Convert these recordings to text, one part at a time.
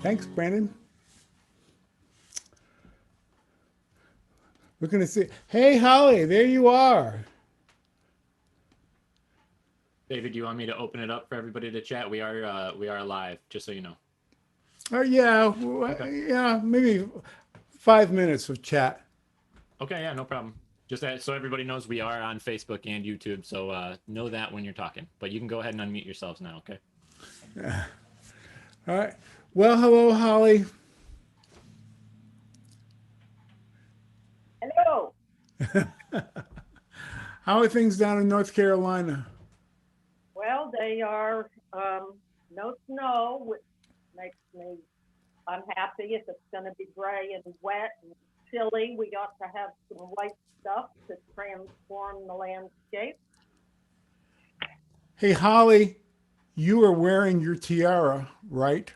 Thanks, Brandon. Looking to see. Hey, Holly, there you are. David, do you want me to open it up for everybody to chat? We are live, just so you know. Yeah, Okay. yeah, maybe 5 minutes of chat. Okay, yeah, no problem. Just so everybody knows, we are on Facebook and YouTube, so know that when you're talking. But you can go ahead and unmute yourselves now. Okay. All right. Well, hello, Holly. Hello. How are things down in North Carolina? Well, they are no snow, which makes me unhappy. If it's going to be gray and wet and chilly, we ought to have some white stuff to transform the landscape. Hey, Holly, you are wearing your tiara, right?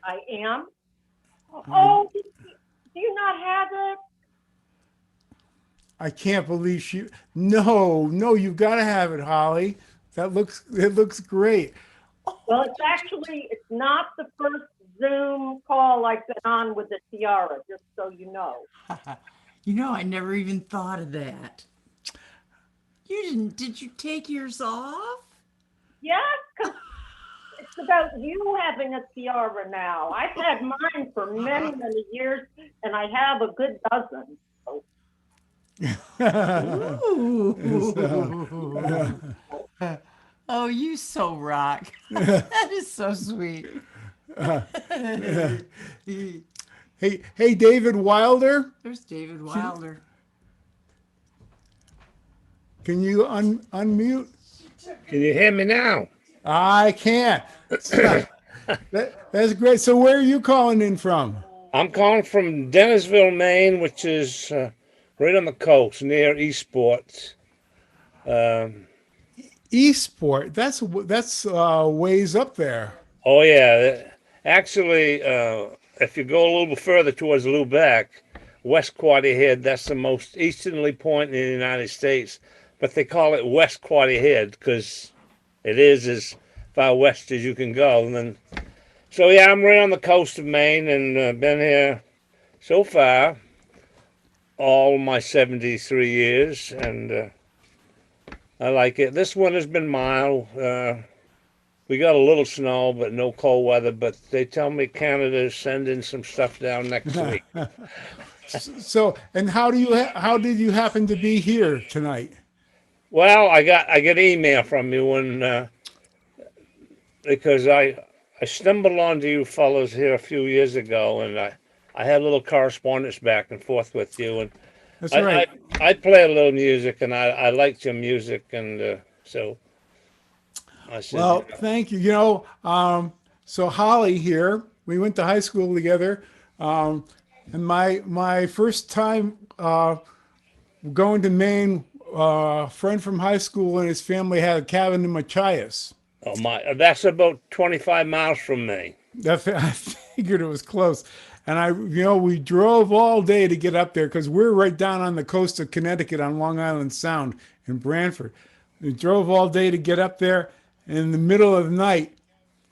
I am. I Oh, do you not have it? I can't believe she. No, no, you've got to have it, Holly. It looks great. Well, it's not the first Zoom call I've been on with the tiara, just so you know. I never even thought of that. You didn't, did you take yours off? Yes, because it's about you having a tiara now. I've had mine for many, many years, and I have a good dozen. So, So, Ooh. Oh, you so rock. That is so sweet. hey, David Wilder, There's David can, Wilder. can you unmute? Can you hear me now? I can't. That's great. So, where are you calling in from? I'm calling from Dennisville, Maine, which is right on the coast near Eastport. Um, Eastport. That's ways up there. oh, yeah. Actually, if you go a little further towards Lubeck, West Quaddy Head, that's the most easterly point in the United States. But they call it West Quaddy Head because it is as far west as you can go. And then, so, yeah, I'm right on the coast of Maine and been here so far all my 73 years, and I like it. This one has been mild. We got a little snow, but no cold weather. But they tell me Canada's sending some stuff down next week. So, and how did you happen to be here tonight? Well, I got email from you when because I stumbled onto you fellows here a few years ago, and I had a little correspondence back and forth with you, and That's I right. I, I play a little music, and I liked your music, and so I said, Well, thank you. So Holly here, we went to high school together, um, and my first time going to Maine, a friend from high school and his family had a cabin in Machias. oh my, that's about 25 miles from me. I figured it was close, and we drove all day to get up there because we're right down on the coast of Connecticut on Long Island Sound in Branford. We drove all day to get up there. And in the middle of the night,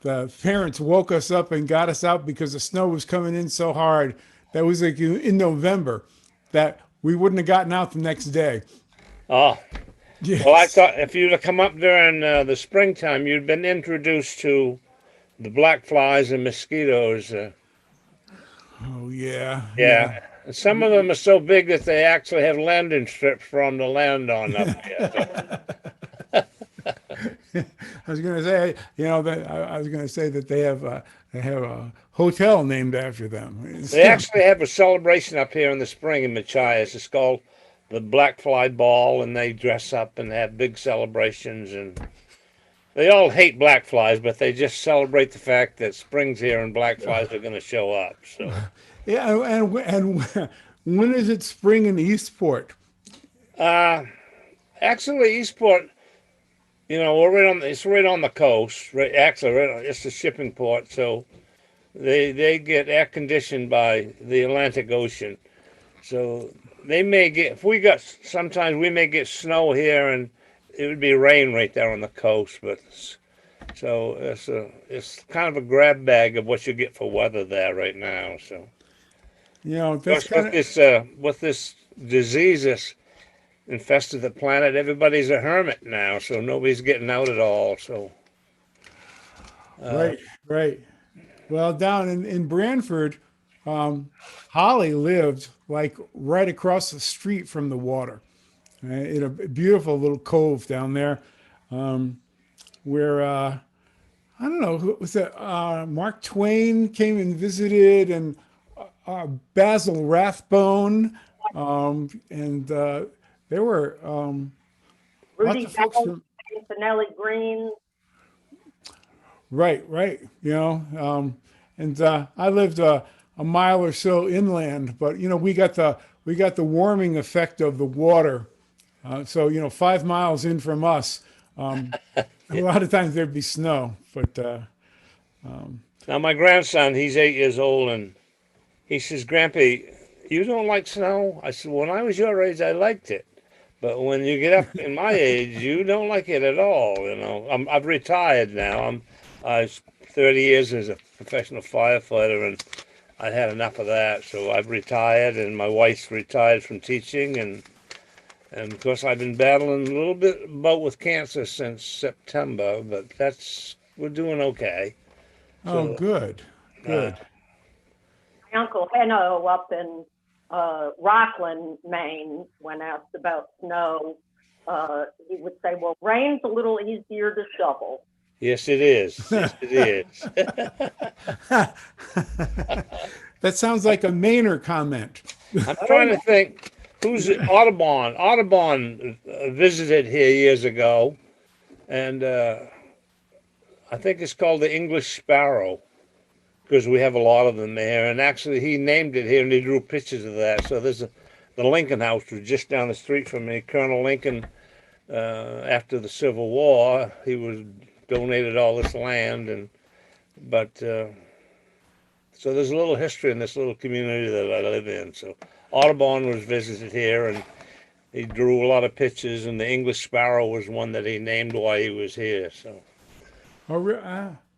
the parents woke us up and got us out because the snow was coming in so hard. That was like in November that we wouldn't have gotten out the next day. Oh, well, I Yes. thought if you'd have come up during the springtime, you'd been introduced to the black flies and mosquitoes. Oh yeah, Yeah, yeah. and some of them are so big that they actually have landing strips for them to land on up here. So I was going to say, that I was going to say that they have a hotel named after them. they actually have a celebration up here in the spring in Machias. It's called the Black Fly Ball, and they dress up and have big celebrations. And they all hate black flies, but they just celebrate the fact that spring's here and black flies are going to show up. So, Yeah, and when is it spring in Eastport? uh, actually, Eastport, we're it's right on the coast. Right, actually, it's a shipping port, so they get air conditioned by the Atlantic Ocean. So they may get if we got sometimes we may get snow here, and it would be rain right there on the coast, but So it's kind of a grab bag of what you get for weather there right now. So, You know, of that's course, kind of with this disease that's infested the planet, everybody's a hermit now, so nobody's getting out at all. So, right, right. Well, down in Branford, Holly lived like right across the street from the water, in a beautiful little cove down there, where I don't know who was it. Mark Twain came and visited, and Basil Rathbone, and there were lots Rudy of folks Bell, from. Finelli Green. Right, right. You know, and I lived a mile or so inland, but you know, we got the warming effect of the water. So you know, 5 miles in from us, a lot of times there'd be snow. But now my grandson, he's 8 years old, and he says, "Grampy, you don't like snow?" I said, "When I was your age, I liked it, but when you get up in my age, you don't like it at all." You know, I've retired now. I 30 years as a professional firefighter, and I had enough of that. So I've retired, and my wife's retired from teaching, and of course I've been battling a little bit about with cancer since September, but we're doing okay. oh, So good, uh, good. My Uncle Heno up in Rockland, Maine, when asked about snow, he would say, well, rain's a little easier to shovel. yes, it is. Yes, it is. That sounds like a Mainer comment. I'm trying to think who's Audubon. Audubon visited here years ago, and I think it's called the English sparrow because we have a lot of them there. And actually, he named it here, and he drew pictures of that. So the Lincoln House was just down the street from me. Colonel Lincoln, after the Civil War, he was donated all this land, but so there's a little history in this little community that I live in. So Audubon was visited here, and he drew a lot of pictures, and the English sparrow was one that he named while he was here. So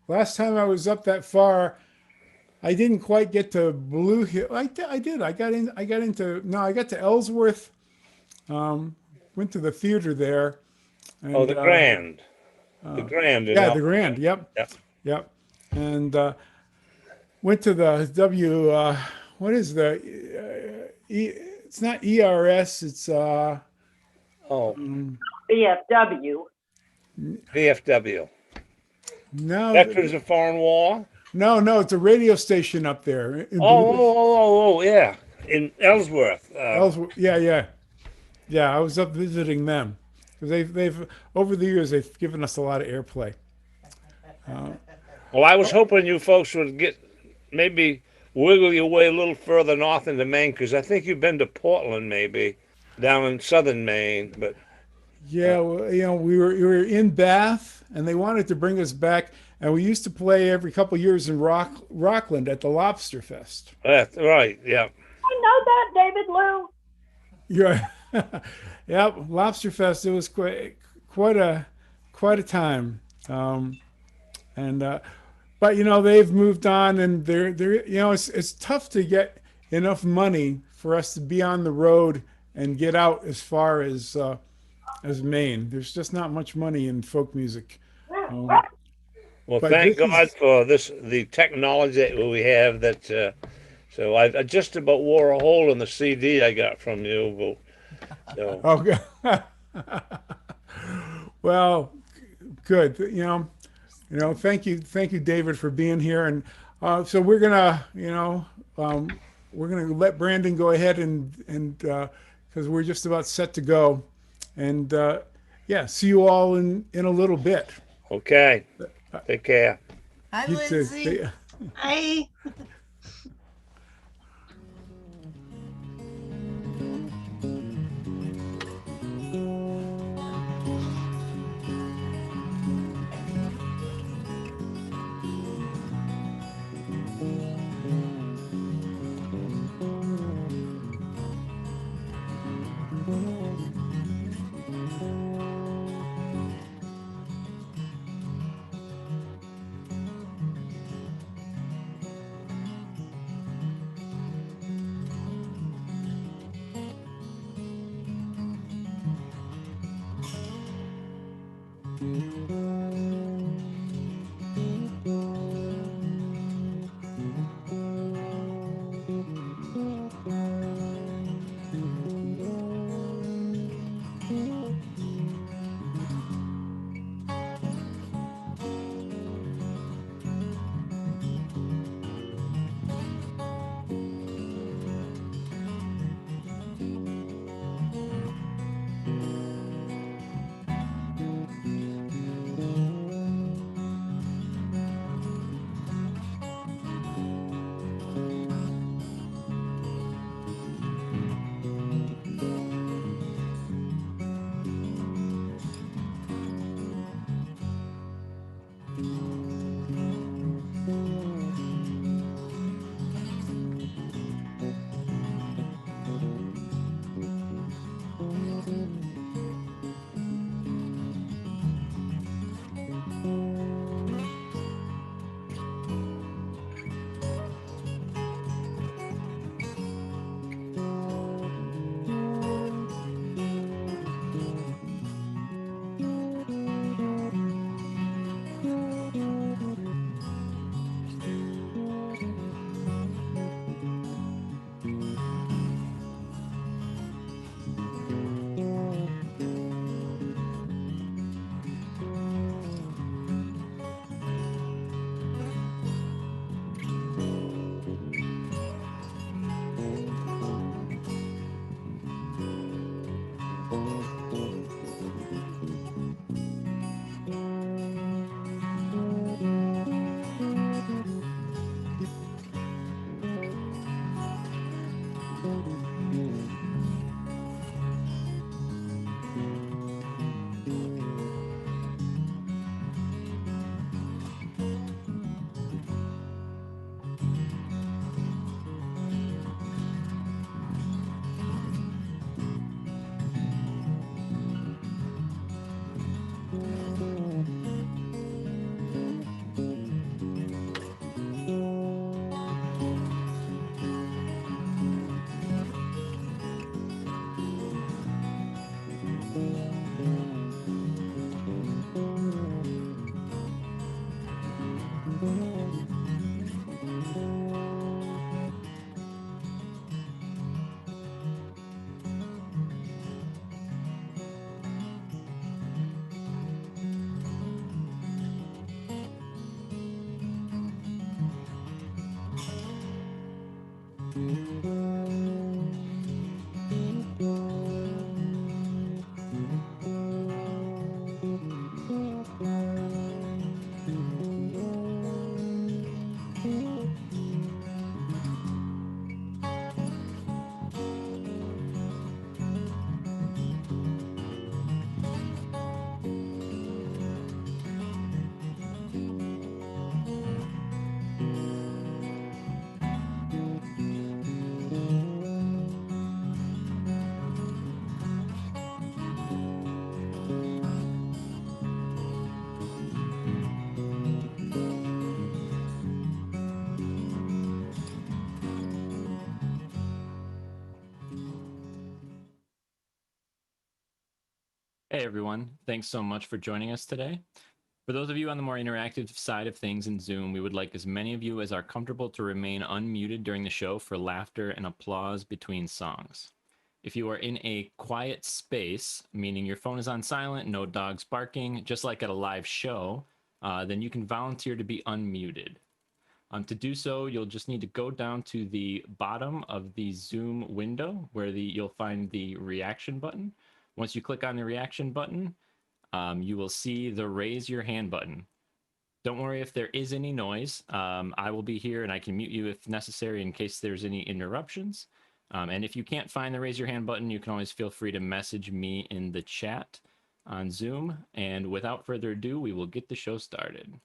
Last time I was up that far, I didn't quite get to Blue Hill. I did. I got in. I got into. No, I got to Ellsworth. Went to the theater there. And, oh, the Grand in yeah, the Albany. Grand. Yep, Yeah. yep. And went to the W. What is it's not ERS. It's Oh, BFW. VFW. no, Veterans of Foreign War. no. It's a radio station up there in Yeah, in Ellsworth. Ellsworth. Yeah, yeah, yeah. I was up visiting them because they've over the years they've given us a lot of airplay. Well, I was hoping you folks would maybe wiggle your way a little further north into Maine, because I think you've been to Portland, maybe down in southern Maine. But Yeah, well, you know, we were in Bath, and they wanted to bring us back, and we used to play every couple years in Rockland at the Lobster Fest. that's right. Yeah. I know that, David Lou. Yeah, yep, Lobster Fest. It was quite a time, and but you know they've moved on, and they're you know it's tough to get enough money for us to be on the road and get out as far as Maine. There's just not much money in folk music. Well, But thank this God is- for the technology that we have. So I just about wore a hole in the CD I got from you. So Okay. Well, good. Thank you, David, for being here. And so we're gonna let Brandon go ahead and because we're just about set to go. And yeah, see you all in a little bit. okay, take care. Hi, You too. Lindsay. Hi. Hey everyone, thanks so much for joining us today. For those of you on the more interactive side of things in Zoom, we would like as many of you as are comfortable to remain unmuted during the show for laughter and applause between songs. If you are in a quiet space, meaning your phone is on silent, no dogs barking, just like at a live show, then you can volunteer to be unmuted. To do so, you'll just need to go down to the bottom of the Zoom window where you'll find the reaction button. Once you click on the reaction button, you will see the raise your hand button. Don't worry if there is any noise. I will be here and I can mute you if necessary in case there's any interruptions. And if you can't find the raise your hand button, you can always feel free to message me in the chat on Zoom. And without further ado, we will get the show started.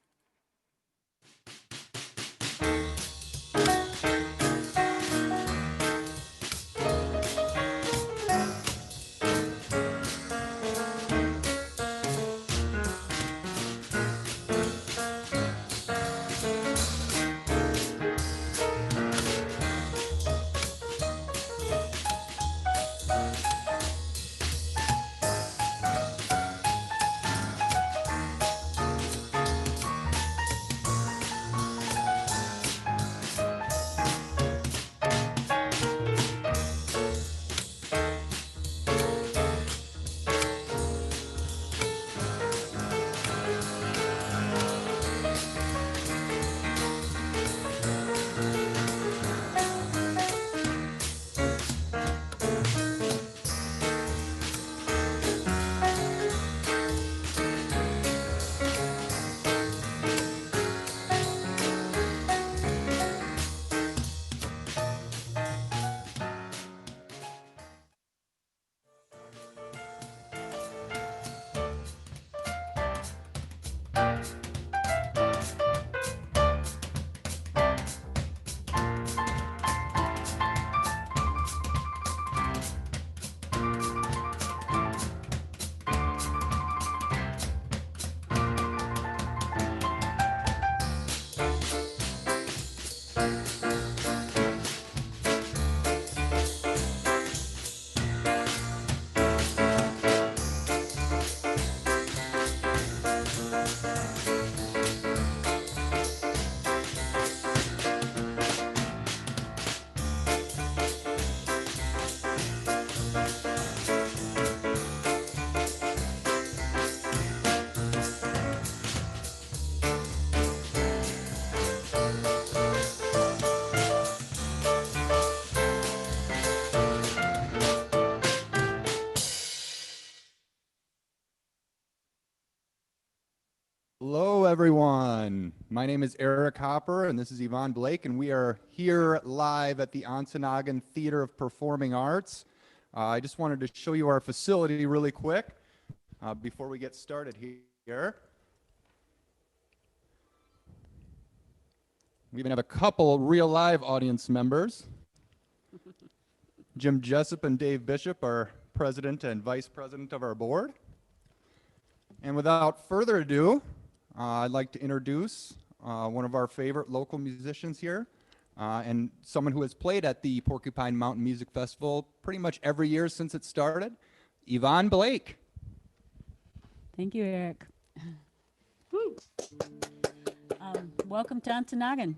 everyone. My name is Eric Hopper, and this is Yvonne Blake, and we are here live at the Ontonagon Theater of Performing Arts. I just wanted to show you our facility really quick before we get started here. We even have a couple real live audience members. Jim Jessup and Dave Bishop are president and vice president of our board. And without further ado, I'd like to introduce one of our favorite local musicians here and someone who has played at the Porcupine Mountain Music Festival pretty much every year since it started, Yvonne Blake. Thank you, Eric. Woo. Welcome to Ontonagon.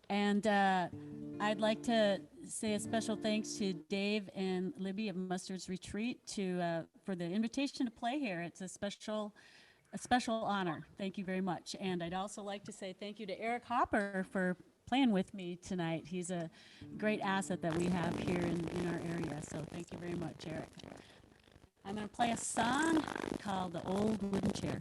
And I'd like to say a special thanks to Dave and Libby of Mustard's Retreat for the invitation to play here. It's a special honor. Thank you very much. And I'd also like to say thank you to Eric Hopper for playing with me tonight. He's a great asset that we have here in our area. So thank you very much, Eric. I'm going to play a song called The Old Wooden Chair.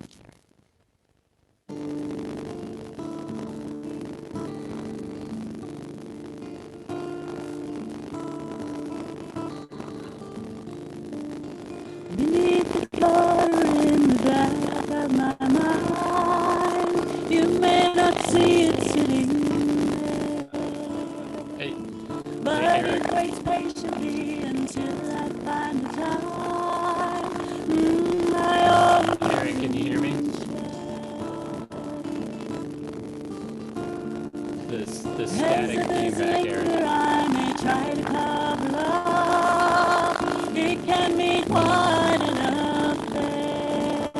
Beneath the floor in the back of my mind, you may not see it sitting there, Hey, but Eric. it waits patiently until I find the time. Eric, can you hear me? The static came back, Eric. I may try to cover up, it can be quite enough there.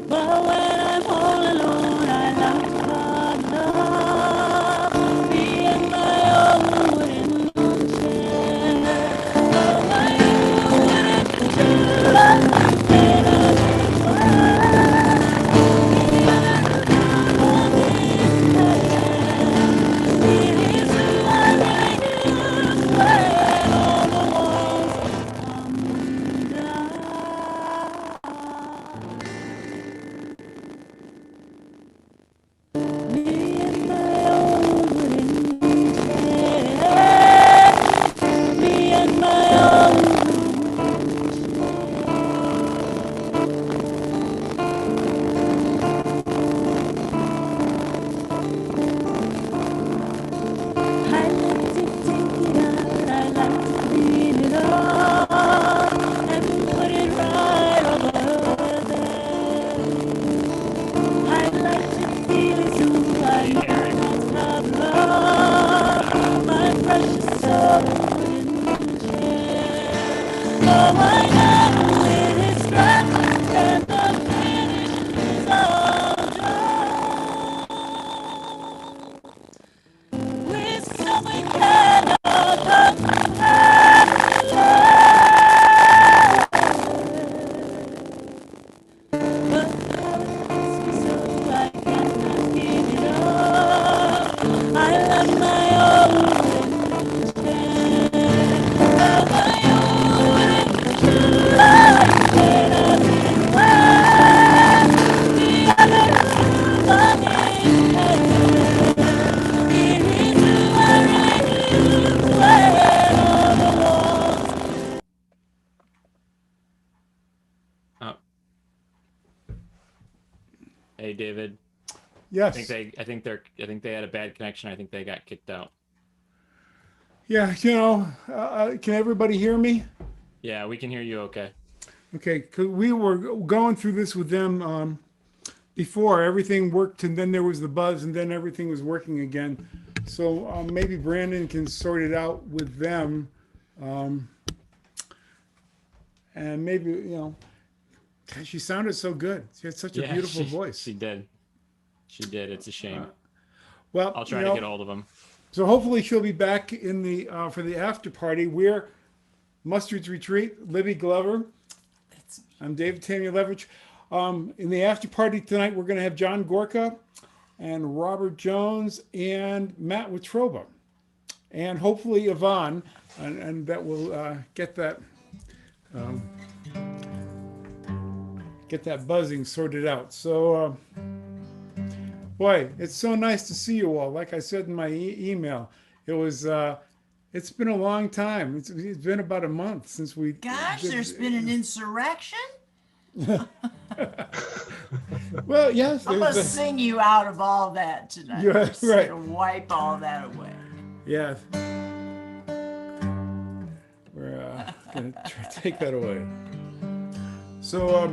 But when I'm all alone, I like to cuddle up, be in my own wooden chair. Oh, my own wooden chair. Hey, David. Yes. I think they had a bad connection. I think they got kicked out. Yeah, can everybody hear me? Yeah, we can hear you okay. Okay, 'cause we were going through this with them before. Everything worked, and then there was the buzz, and then everything was working again. So maybe Brandon can sort it out with them. And maybe, God, she sounded so good. She had such a beautiful voice. She did. It's a shame. Well, I'll try to get hold of them. So hopefully she'll be back in the for the after party. We're Mustard's Retreat, Libby Glover. I'm David Tamulevich. In the after party tonight, we're going to have John Gorka and Robert Jones and Matt Watroba, and hopefully Yvonne, and that will get that buzzing sorted out. So Boy, it's so nice to see you all. Like I said in my email, it was. It's been a long time. It's been about a month since we. Gosh, did- there's been an insurrection. Well, yes, I'm there's gonna sing you out of all that tonight. Yeah, Just right. gonna wipe all that away. yeah. We're gonna try to take that away. So,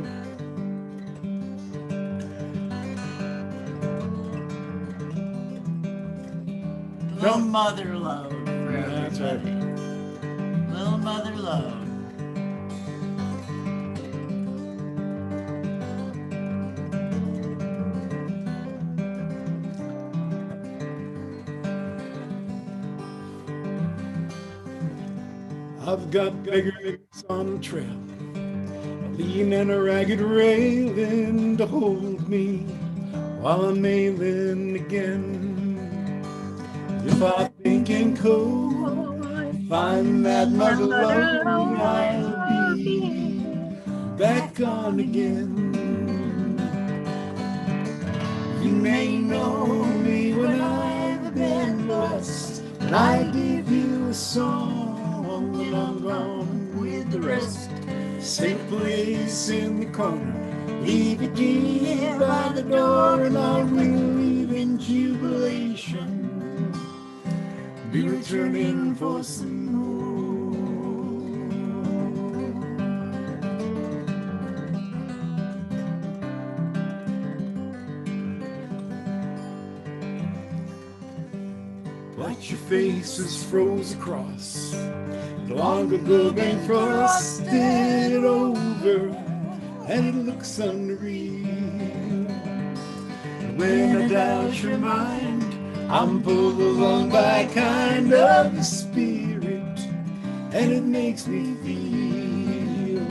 Little mother load for That's right. everybody. Little mother load. I've got beggars on the trail, leaning a ragged railing to hold me while I'm ailing again. If I think in cold, find that mother love, I'll be back on again. You may know me when I've been lost, and I give you a song when I'm gone with the rest. Safe place in the corner, leave it here by the door, and I will leave in jubilation. Be returning for some more. But your face is froze across, long ago been frosted over, and it looks unreal. When I doubt your mind, I'm pulled along by kind of the spirit, and it makes me feel.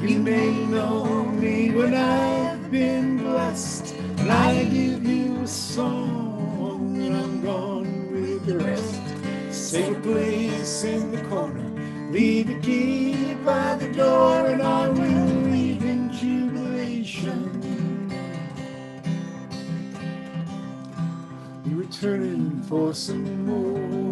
You may know me when I've been blessed, and I give you a song when I'm gone with the rest. Save a place in the corner, leave a key by the door, and I will leave in jubilation. Be returning for some more.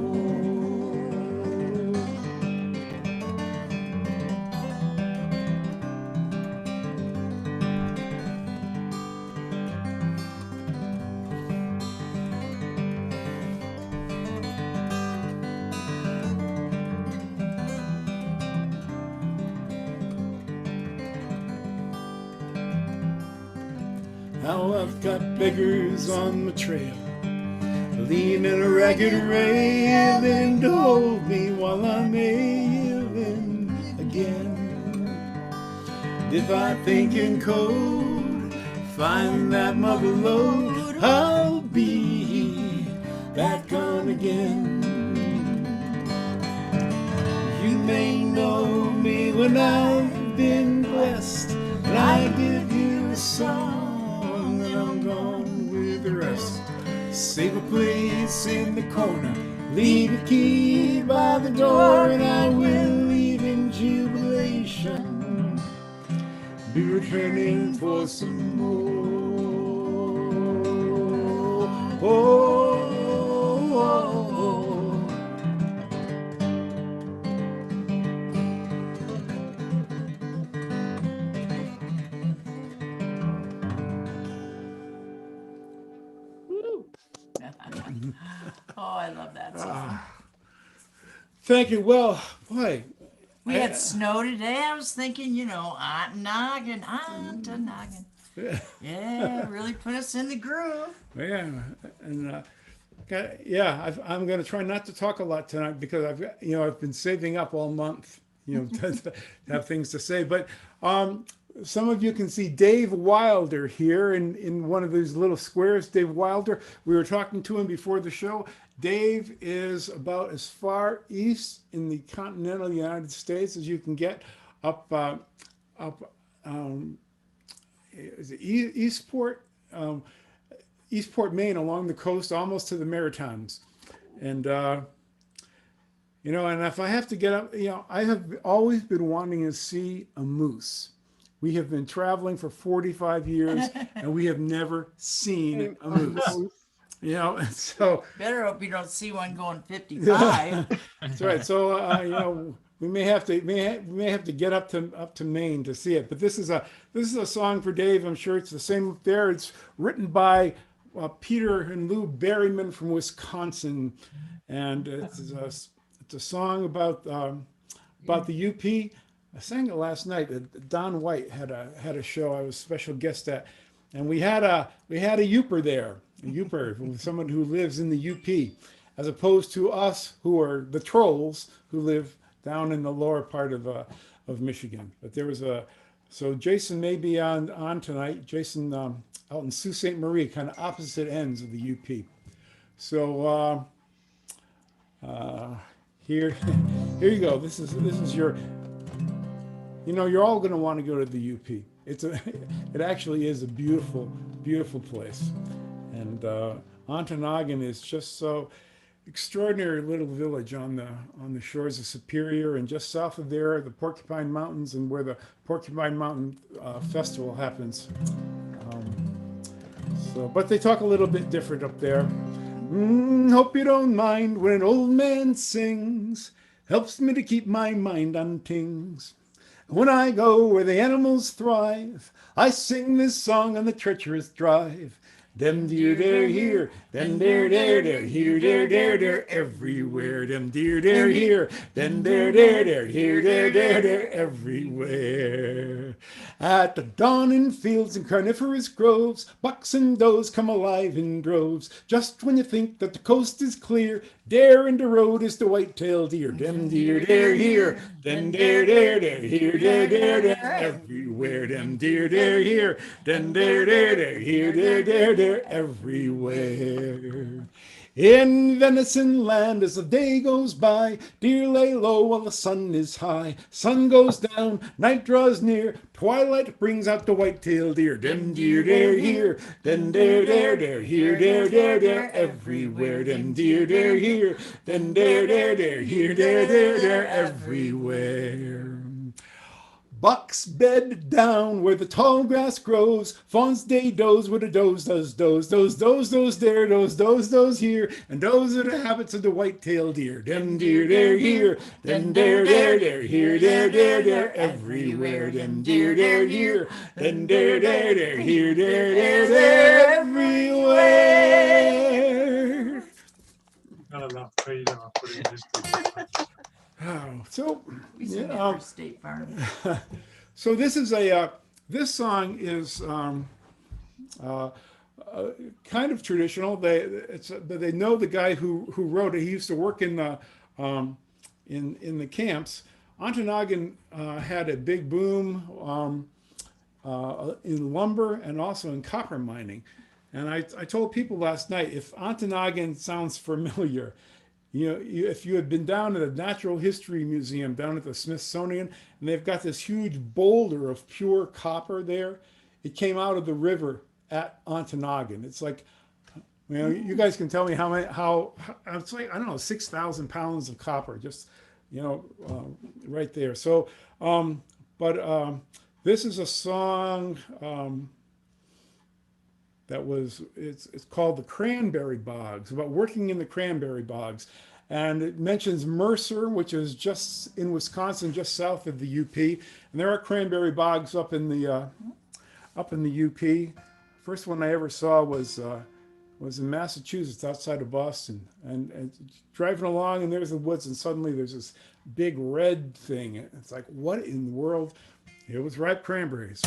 Now I've got beggars on my trail, leaning a ragged railing to hold me while I'm ailing again. And if I think in cold, find that mother load, I'll be back on again. You may know me when I've been blessed, and I give you a song, and I'm gone with the rest. Save a place in the corner, leave a key by the door, and I will leave in jubilation. Be returning for some more. Oh, oh, oh. Oh, I love that song. Thank you. Well, boy, We had snow today. I was thinking, Ontonagon. Yeah, really put us in the groove. yeah, and I'm going to try not to talk a lot tonight because I've been saving up all month, to have things to say. But some of you can see Dave Wilder here in one of these little squares. Dave Wilder. We were talking to him before the show. Dave is about as far east in the continental United States as you can get, up is it Eastport, Maine, along the coast, almost to the Maritimes. And and if I have to get up, I have always been wanting to see a moose. We have been traveling for 45 years and we have never seen a moose. You know, and so Better hope you don't see one going 55. that's right. So you know, we may have to get up to Maine to see it. But this is a song for Dave. I'm sure it's the same up there. It's written by Peter and Lou Berryman from Wisconsin, and it's a song about the UP. I sang it last night. Don White had a show I was a special guest at, and we had a Youper there, a Youper, someone who lives in the UP, as opposed to us who are the trolls who live down in the lower part of Michigan. But there was so Jason may be on tonight. Jason out in Sault Ste. Marie, kind of opposite ends of the UP. So here you go. This is your. You know, you're all going to want to go to the UP. It actually is a beautiful, beautiful place. And Ontonagon is just so extraordinary little village on the shores of Superior, and just south of there, the Porcupine Mountains, and where the Porcupine Mountain Festival happens. But they talk a little bit different up there. Hope you don't mind when an old man sings. Helps me to keep my mind on things. When I go where the animals thrive, I sing this song on the treacherous drive. Dem deer dare here, dem dare dare dare here dare dare dare everywhere. Dem deer dare here, dem dare dare dare here dare dare dare everywhere. At the dawning fields and carnivorous groves, bucks and does come alive in droves. Just when you think that the coast is clear, there in the road is the white-tailed deer. Dem deer dare here, dem dare dare dare here dare dare dare everywhere. Dem deer dare here, dem dare dare dare here dare dare dare everywhere. In venison land as the day goes by, deer lay low while the sun is high. Sun goes down, night draws near, twilight brings out the white-tailed deer. Dem deer dare here, dem dare dare dare here dare dare dare everywhere. Dem deer dare here, dem dare dare dare here dare dare dare everywhere. Bucks bed down where the tall grass grows. Fawns day doze where the doze does doze. Doze there, doze here. And those are the habits of the white-tailed deer. Dem deer dare here, dem dare dare dare here dare dare dare everywhere. Dem deer dare here, dem dare dare dare here dare dare dare everywhere. Not enough paid off putting this together. So We sing that for State Farm. so this song is kind of traditional. They know the guy who wrote it. He used to work in the camps. Ontonagon had a big boom in lumber and also in copper mining. And I told people last night, if Ontonagon sounds familiar, you know, if you had been down at the Natural History Museum down at the Smithsonian, and they've got this huge boulder of pure copper there, it came out of the river at Ontonagon. It's like, you know, you guys can tell me how it's like, I don't know, 6,000 pounds of copper, just, you know, right there. So, this is a song it's called The Cranberry Bogs, about working in the cranberry bogs. And it mentions Mercer, which is just in Wisconsin, just south of the UP. And there are cranberry bogs up in the UP. First one I ever saw was in Massachusetts, outside of Boston. And driving along, and there's the woods, and suddenly there's this big red thing. It's like, what in the world? It was ripe cranberries.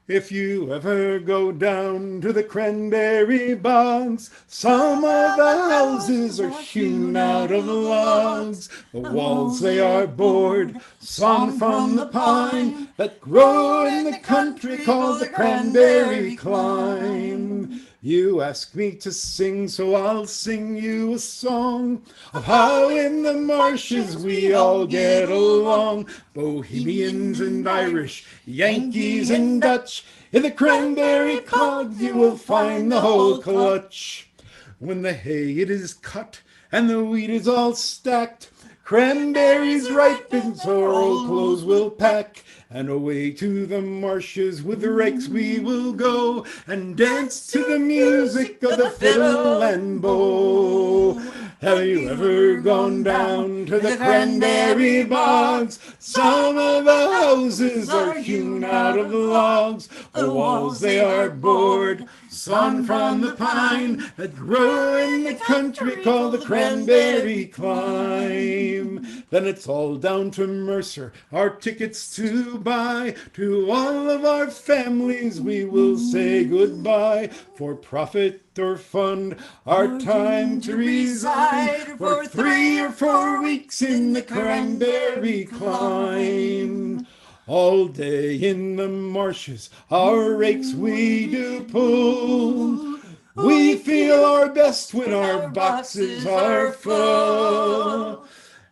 If you ever go down to the cranberry bogs, some of the houses are hewn out of logs. The walls they are board, sawn from the pine that grow in the country called the cranberry clime. You ask me to sing, so I'll sing you a song of how in the marshes we all get along. Bohemians and Irish, Yankees and Dutch, in the cranberry clods you will find the whole clutch. When the hay it is cut and the wheat is all stacked, Cranberries ripen, so our clothes we'll pack, and away to the marshes with the rakes we will go, and dance to the music of the fiddle and bow. Have you ever gone down to the cranberry bogs? Some of the houses are hewn out of logs, the walls they are board, sawn from the pine that grow in the country called the cranberry climb. Then it's all down to Mercer, our tickets to buy. To all of our families we will say goodbye. For profit or fund, our time to reside for 3 or 4 weeks in the cranberry climb. All day in the marshes, our rakes we do pull. We feel our best when our boxes are full.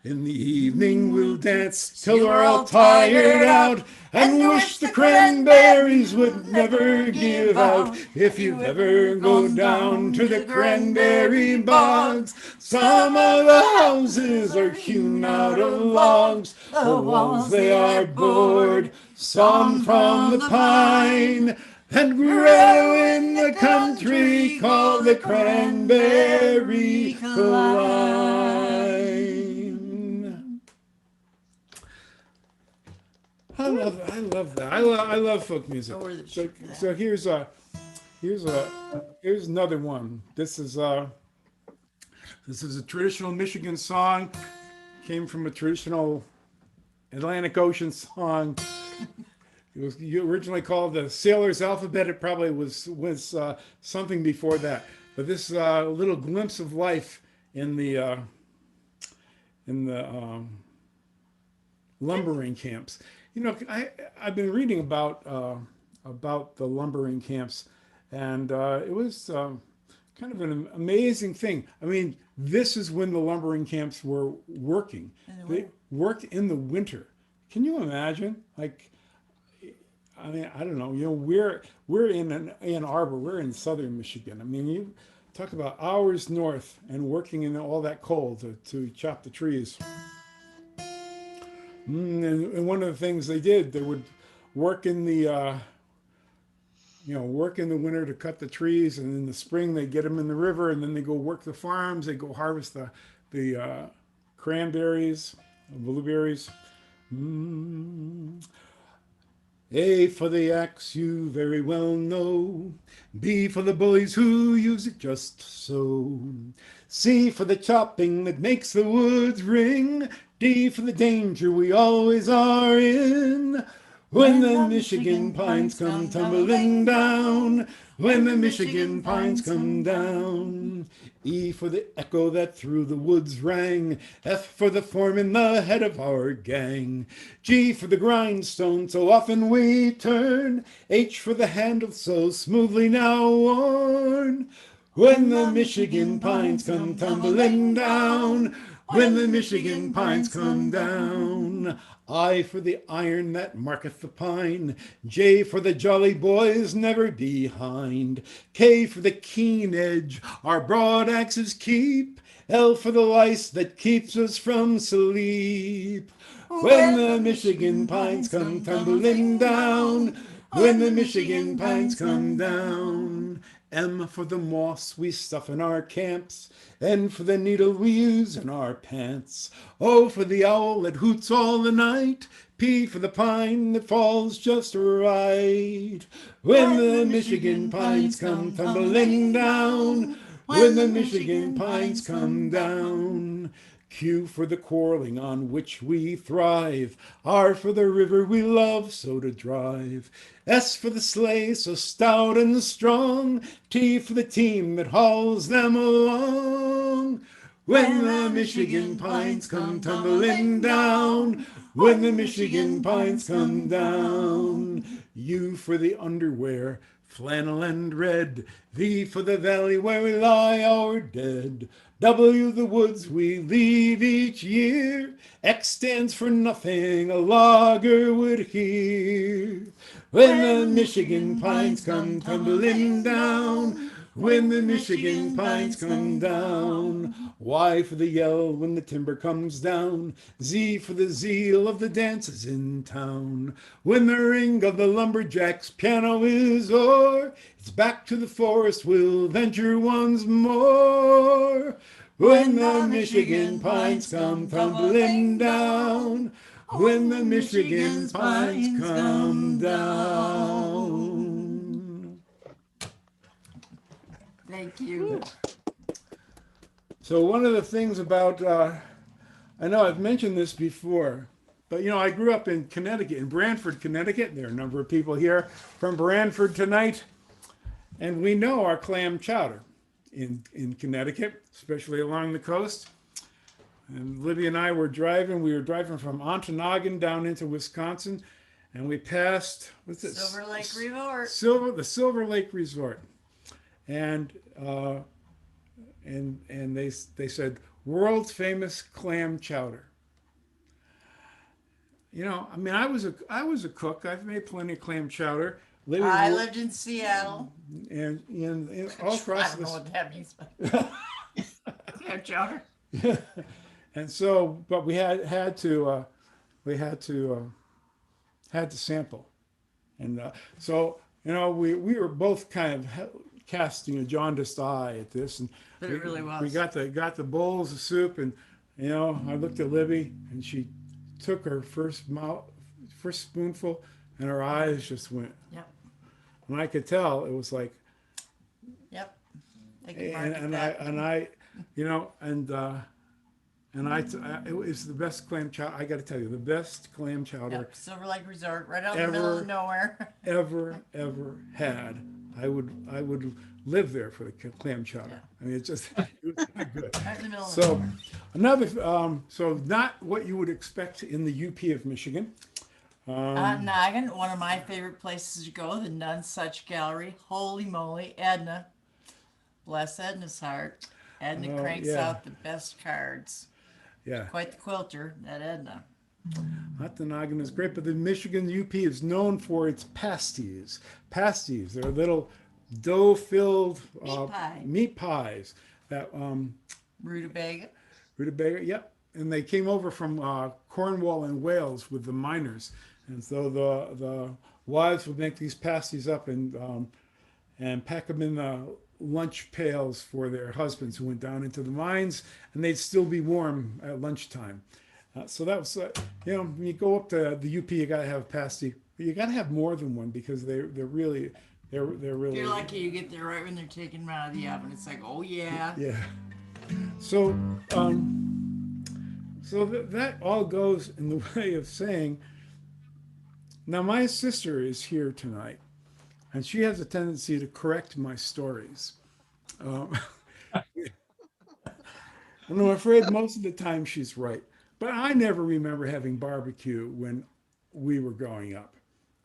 In the evening we'll dance till we're all tired out, and wish the cranberries would never give out. If you ever go down to the cranberry bogs, some of the houses are hewn out of logs, the walls they are board, sawn from the pine, and grow in the country called the cranberry climb. I love that. I love folk music. So here's another one. This is a traditional Michigan song. Came from a traditional Atlantic Ocean song. It was originally called the Sailor's Alphabet. It probably was something before that. But this little glimpse of life in the lumbering camps. You know, I've been reading about the lumbering camps, and it was kind of an amazing thing. I mean, this is when the lumbering camps were working. They worked in the winter. Can you imagine? Like, I mean, I don't know. You know, we're in Ann Arbor. We're in southern Michigan. I mean, you talk about hours north and working in all that cold to chop the trees. And one of the things they did, they would work in the work in the winter to cut the trees, and in the spring they get them in the river, and then they go work the farms. They go harvest the cranberries, blueberries. A for the axe you very well know. B for the bullies who use it just so. C for the chopping that makes the woods ring. D for the danger we always are in. When the Michigan pines come tumbling down. When the Michigan pines come down. E for the echo that through the woods rang. F for the form in the head of our gang. G for the grindstone so often we turn. H for the handle so smoothly now worn. When the Michigan pines come tumbling down. When the Michigan pines come down. I for the iron that marketh the pine. J for the jolly boys never behind. K for the keen edge our broad axes keep. L for the lice that keeps us from sleep. When the Michigan pines come tumbling down. When the Michigan pines come down. M for the moss we stuff in our camps. N for the needle we use in our pants. O for the owl that hoots all the night. P for the pine that falls just right. When the Michigan pines come tumbling down. When the Michigan pines come down. Q for the quarreling on which we thrive. R for the river we love so to drive. S for the sleigh so stout and strong. T for the team that hauls them along. When the Michigan pines come tumbling down. When the Michigan pines come down. U for the underwear, flannel and red. V for the valley where we lie our dead. W the woods we leave each year. X stands for nothing a logger would hear. When the Michigan pines come tumbling down. When the Michigan pines come down, Y for the yell when the timber comes down, Z for the zeal of the dances in town. When the ring of the lumberjack's piano is o'er, it's back to the forest we'll venture once more. When the Michigan pines come tumbling down, when the Michigan pines come down. Thank you. So one of the things about, I know I've mentioned this before, but you know, I grew up in Connecticut, in Branford, Connecticut. There are a number of people here from Branford tonight, and we know our clam chowder in Connecticut, especially along the coast. And Libby and I were driving from Ontonagon down into Wisconsin, and we passed, what's it? Silver Lake Resort. The Silver Lake Resort. And they said world's famous clam chowder. You know, I mean, I was a cook. I've made plenty of clam chowder. I lived in Seattle. And all across I don't know what that means. Clam chowder. And so, but we had to sample, and so you know we were both kind of casting a jaundiced eye at this, and But it really was. we got the bowls of soup, and you know I looked at Libby, and she took her first spoonful, and her eyes just went. Yep. And I could tell it was like. Yep. And I, you know, it was the best clam chowder. I got to tell you, the best clam chowder. Yep. Silver Lake Resort, right out in the middle of nowhere. ever had. I would live there for the clam chowder. Yeah. I mean, it was not good. Right in the middle of So nowhere. so not what you would expect in the UP of Michigan. Ontonagon, one of my favorite places to go, the None Such Gallery. Holy moly, Edna. Bless Edna's heart. Edna Oh, cranks yeah. out the best cards. Yeah, Quite the quilter, that Edna. Ontonagon is great, but the Michigan UP is known for its pasties. Pasties, they're little dough-filled meat pies that Rutabaga. rutabaga, yep. And they came over from Cornwall and Wales with the miners, and so the wives would make these pasties up and pack them in the lunch pails for their husbands who went down into the mines, and they'd still be warm at lunchtime. So that was, you know, when you go up to the UP, you got to have a pasty. But you got to have more than one because they're really. You're lucky you get there right when they're taking them out of the oven. It's like, oh yeah. Yeah. So that all goes in the way of saying. Now my sister is here tonight, and she has a tendency to correct my stories. And I'm afraid most of the time she's right. But I never remember having barbecue when we were growing up.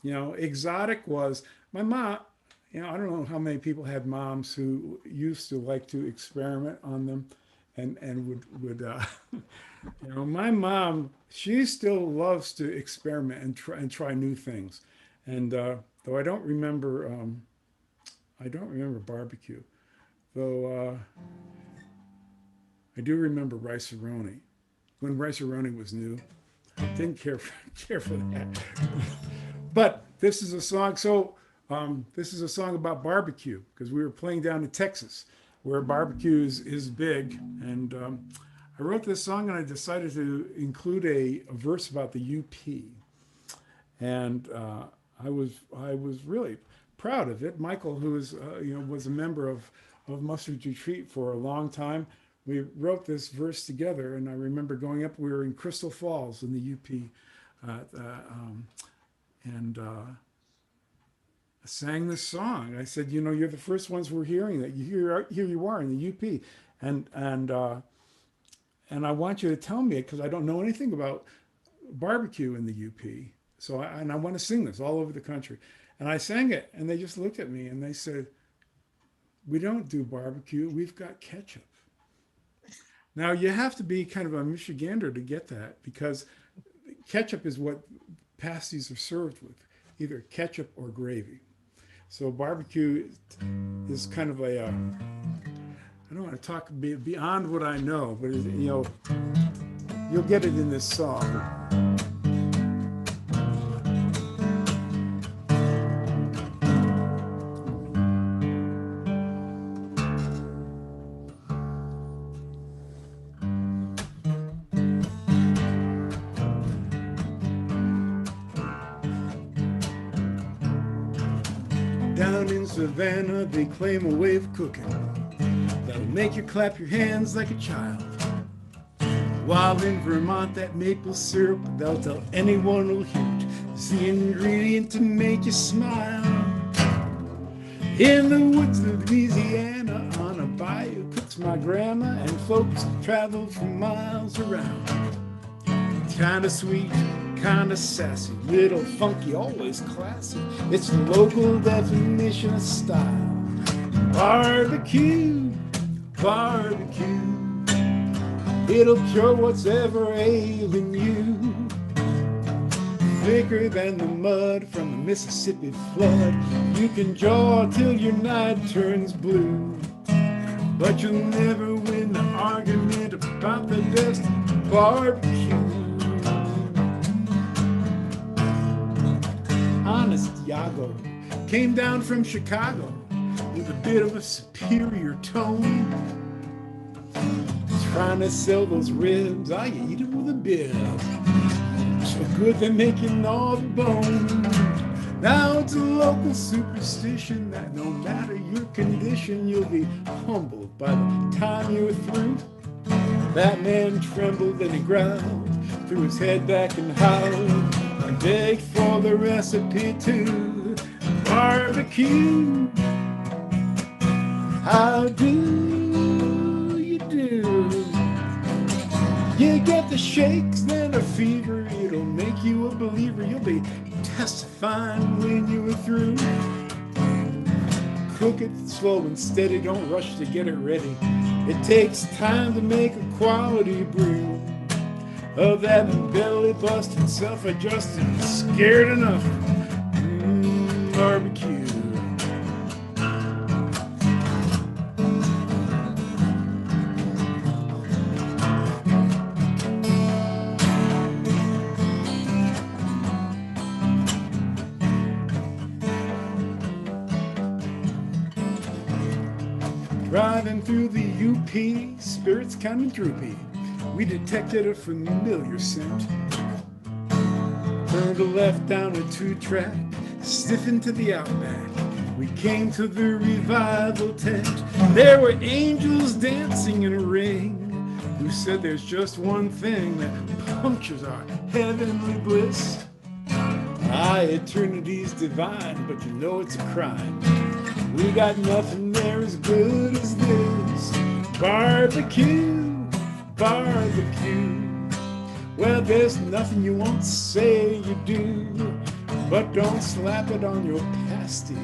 You know, exotic was my mom. You know, I don't know how many people had moms who used to like to experiment on them, and would you know, my mom, she still loves to experiment and try new things, and though I don't remember barbecue, though I do remember rice-a-roni. When rice-a-roni was new, didn't care for that. But this is a song. So this is a song about barbecue because we were playing down in Texas, where barbecue is big. And I wrote this song, and I decided to include a verse about the UP. And I was really proud of it. Michael, who is was a member of Mustard's Retreat for a long time. We wrote this verse together, and I remember going up. We were in Crystal Falls in the UP, and I sang this song. I said, you know, you're the first ones we're hearing that. Here you are in the UP, and I want you to tell me it because I don't know anything about barbecue in the UP. So I want to sing this all over the country, and I sang it, and they just looked at me and they said, "We don't do barbecue. We've got ketchup." Now, you have to be kind of a Michigander to get that because ketchup is what pasties are served with, either ketchup or gravy. So barbecue is kind of a, I don't want to talk beyond what I know, but you'll get it in this song. Down in Savannah, they claim a way of cooking that'll make you clap your hands like a child. While in Vermont, that maple syrup, they'll tell anyone who'll hear it, is the ingredient to make you smile. In the woods of Louisiana, on a bayou, cooks my grandma, and folks travel for miles around. Kinda sweet, kinda sassy, little funky, always classy. It's the local definition of style. Barbecue, barbecue. It'll cure what's ever ailing you. Thicker than the mud from the Mississippi flood. You can jaw till your night turns blue, but you'll never win the argument about the best barbecue. Honest Yago came down from Chicago with a bit of a superior tone. Trying to sell those ribs, I eat them with a bib. So good they make you gnaw the bone. Now it's a local superstition that no matter your condition, you'll be humbled by the time you're through. That man trembled and he growled, threw his head back and howled, and begged for the recipe to barbecue. How do you do? You get the shakes, then a fever. It'll make you a believer. You'll be testifying when you're through. Cook it slow and steady. Don't rush to get it ready. It takes time to make a quality brew of that belly busting, self-adjusting, scared enough barbecue. Driving through the UP, spirits kind of droopy. We detected a familiar scent. Turned a left down a 2-track, stiffened to the outback. We came to the revival tent. There were angels dancing in a ring, who said there's just one thing that punctures our heavenly bliss. Eternity's divine, but you know it's a crime. We got nothing there as good as this. Barbecue, barbecue. Well, there's nothing you won't say you do, but don't slap it on your pasty.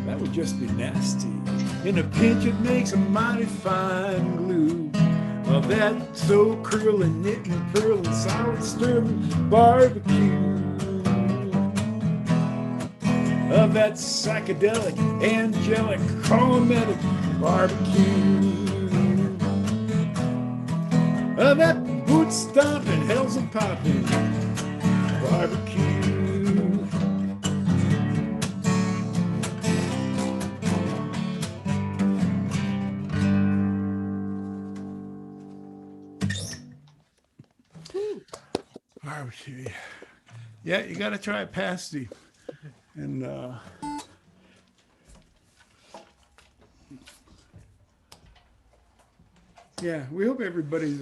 That would just be nasty. In a pinch, it makes a mighty fine glue of that so curl and knit and pearl and solid stirring barbecue. Of that psychedelic, angelic, chromatic barbecue. Of that boot stomping, hell's a popping barbecue. Barbecue. Yeah, you gotta try a pasty. And yeah, we hope everybody's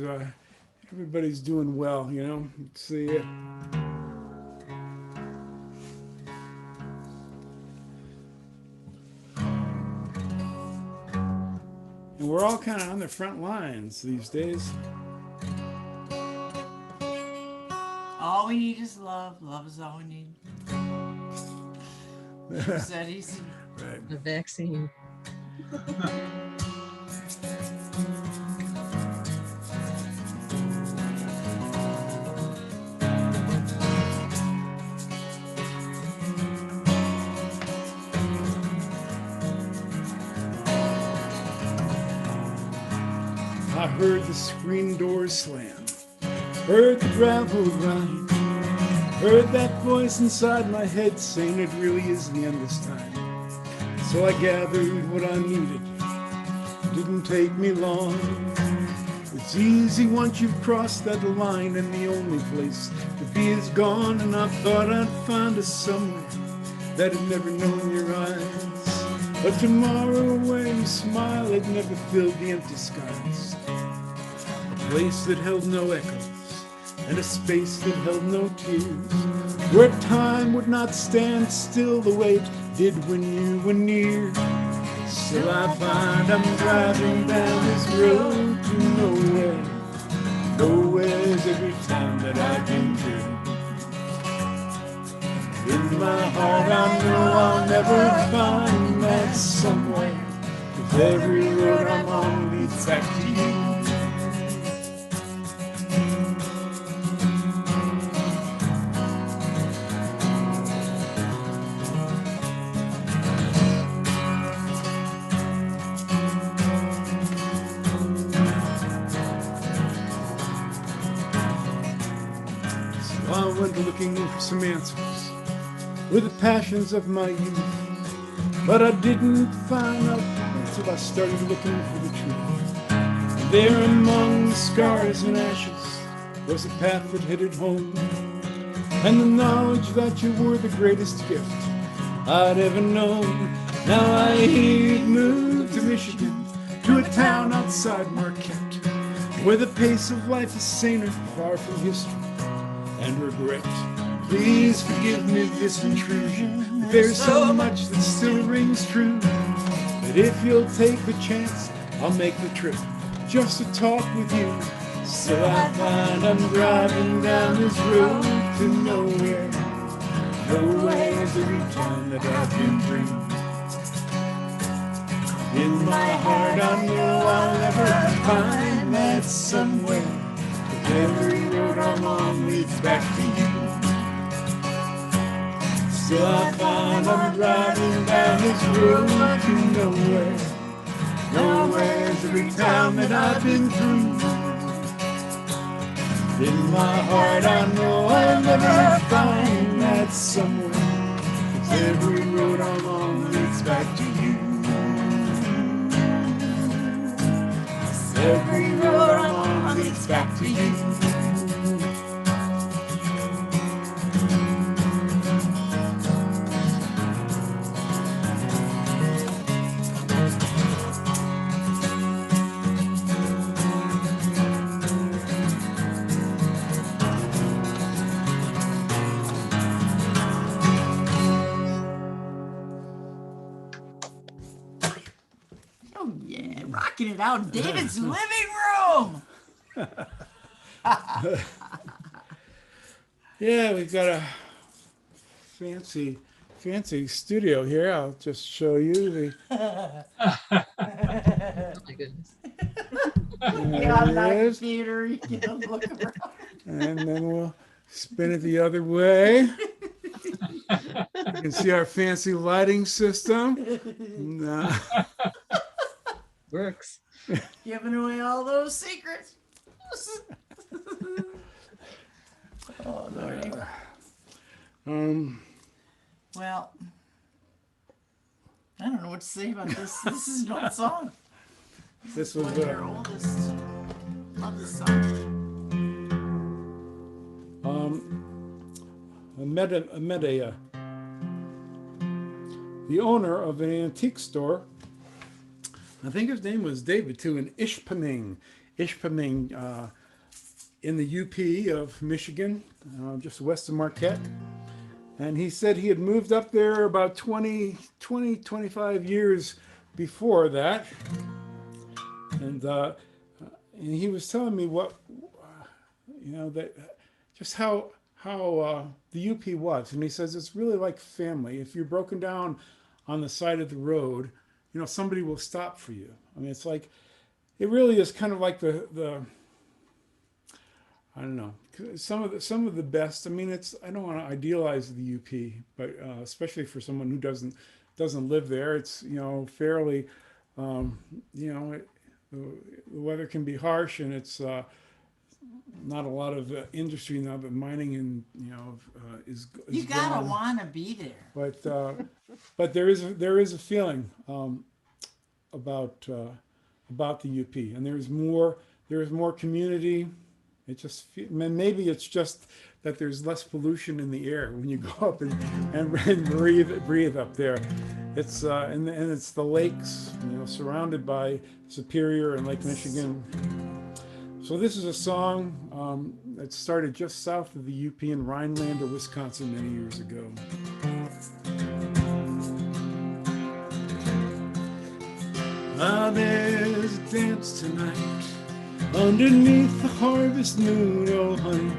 doing well. You know, see. And we're all kind of on the front lines these days. All we need is love. Love is all we need. Is that easy? Right. The vaccine. I heard the screen doors slam, heard the gravel grind, heard that voice inside my head saying it really is the end this time. So I gathered what I needed. It didn't take me long. It's easy once you've crossed that line, and the only place to be is gone. And I thought I'd find a somewhere that had never known your eyes. But tomorrow, where you smile, it never filled the empty skies. A place that held no echoes, and a space that held no tears, where time would not stand still the way it did when you were near. Still I find I'm driving down this road to nowhere. Nowhere's every town that I've been to. In my heart I know I'll never find that somewhere, 'cause every road I'm on leads back to you. So I went looking for some answers with the passions of my youth, but I didn't find out until I started looking for the truth. And there among the scars and ashes was a path that headed home, and the knowledge that you were the greatest gift I'd ever known. Now I hear you've moved to Michigan, to a town outside Marquette, where the pace of life is saner, far from history and regret. Please forgive me this intrusion. There's so much that still rings true, that if you'll take the chance, I'll make the trip just to talk with you. So I find I'm driving down this road to nowhere. Nowhere's every town that I've been through. In my heart I know I'll never find that somewhere, 'cause every road I'm on leads back to you. So I find I'm driving down this road to nowhere. Nowhere's every town that I've been through. In my heart I know I'll never find that somewhere, 'cause every road I'm on leads back to you. Every road I'm on leads back to you. Oh yeah, rocking it out in David's living room. Yeah, we've got a fancy studio here. I'll just show you Oh my goodness. Yeah, on it that is. computer, you can look around. And then we'll spin it the other way. You can see our fancy lighting system. And, Works. Giving away all those secrets. Oh, Lordy. Well, I don't know what to say about this. This is an old song. this was One of their oldest. Love this song. I met the owner of an antique store. I think his name was David too, in Ishpeming, in the UP of Michigan, just west of Marquette. And he said he had moved up there about 25 years before that. And he was telling me what, that just how the UP was. And he says it's really like family. If you're broken down on the side of the road, somebody will stop for you. I mean, it's like, it really is kind of like the I don't know, some of the best. I mean, I don't want to idealize the UP, but especially for someone who doesn't live there, it's fairly, the weather can be harsh, and it's not a lot of industry now, but mining and is You gotta gone. wanna be there. But there is a feeling about the UP, and there's more community. Maybe it's just that there's less pollution in the air when you go up and breathe up there. It's and it's the lakes, surrounded by Superior and Lake Michigan. So this is a song that started just south of the UP in Rhinelander, Wisconsin, many years ago. There's a dance tonight underneath the harvest moon, oh honey,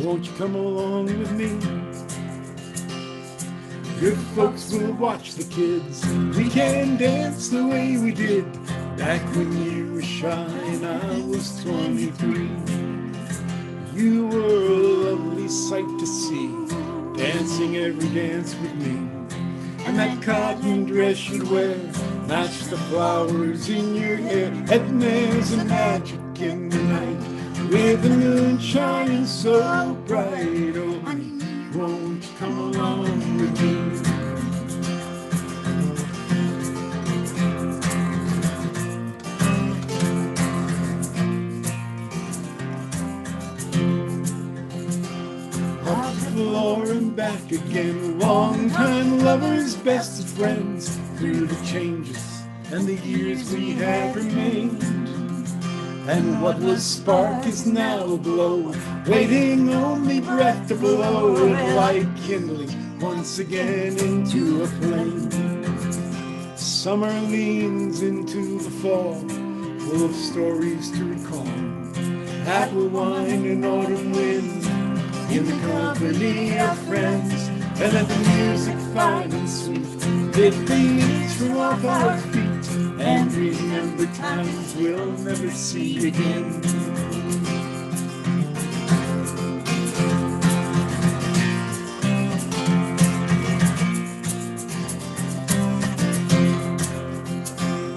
won't you come along with me? Good folks will watch the kids, we can dance the way we did back when you were shy and I was 23. You were a lovely sight to see, dancing every dance with me. And that cotton dress you'd wear matched the flowers in your hair. And there's a magic in the night with the moon shining so bright. Oh honey, won't you come along with me? Up the floor and back again, long-time lovers, best of friends, through the changes and the years we have remained. And what was spark is now aglow, waiting only breath to blow, and light kindling once again into a flame. Summer leans into the fall, full of stories to recall. Apple wine and autumn wind, in the company of friends, and let the music fine and sweet lift the leaves from off our feet, and remember times we'll never see again.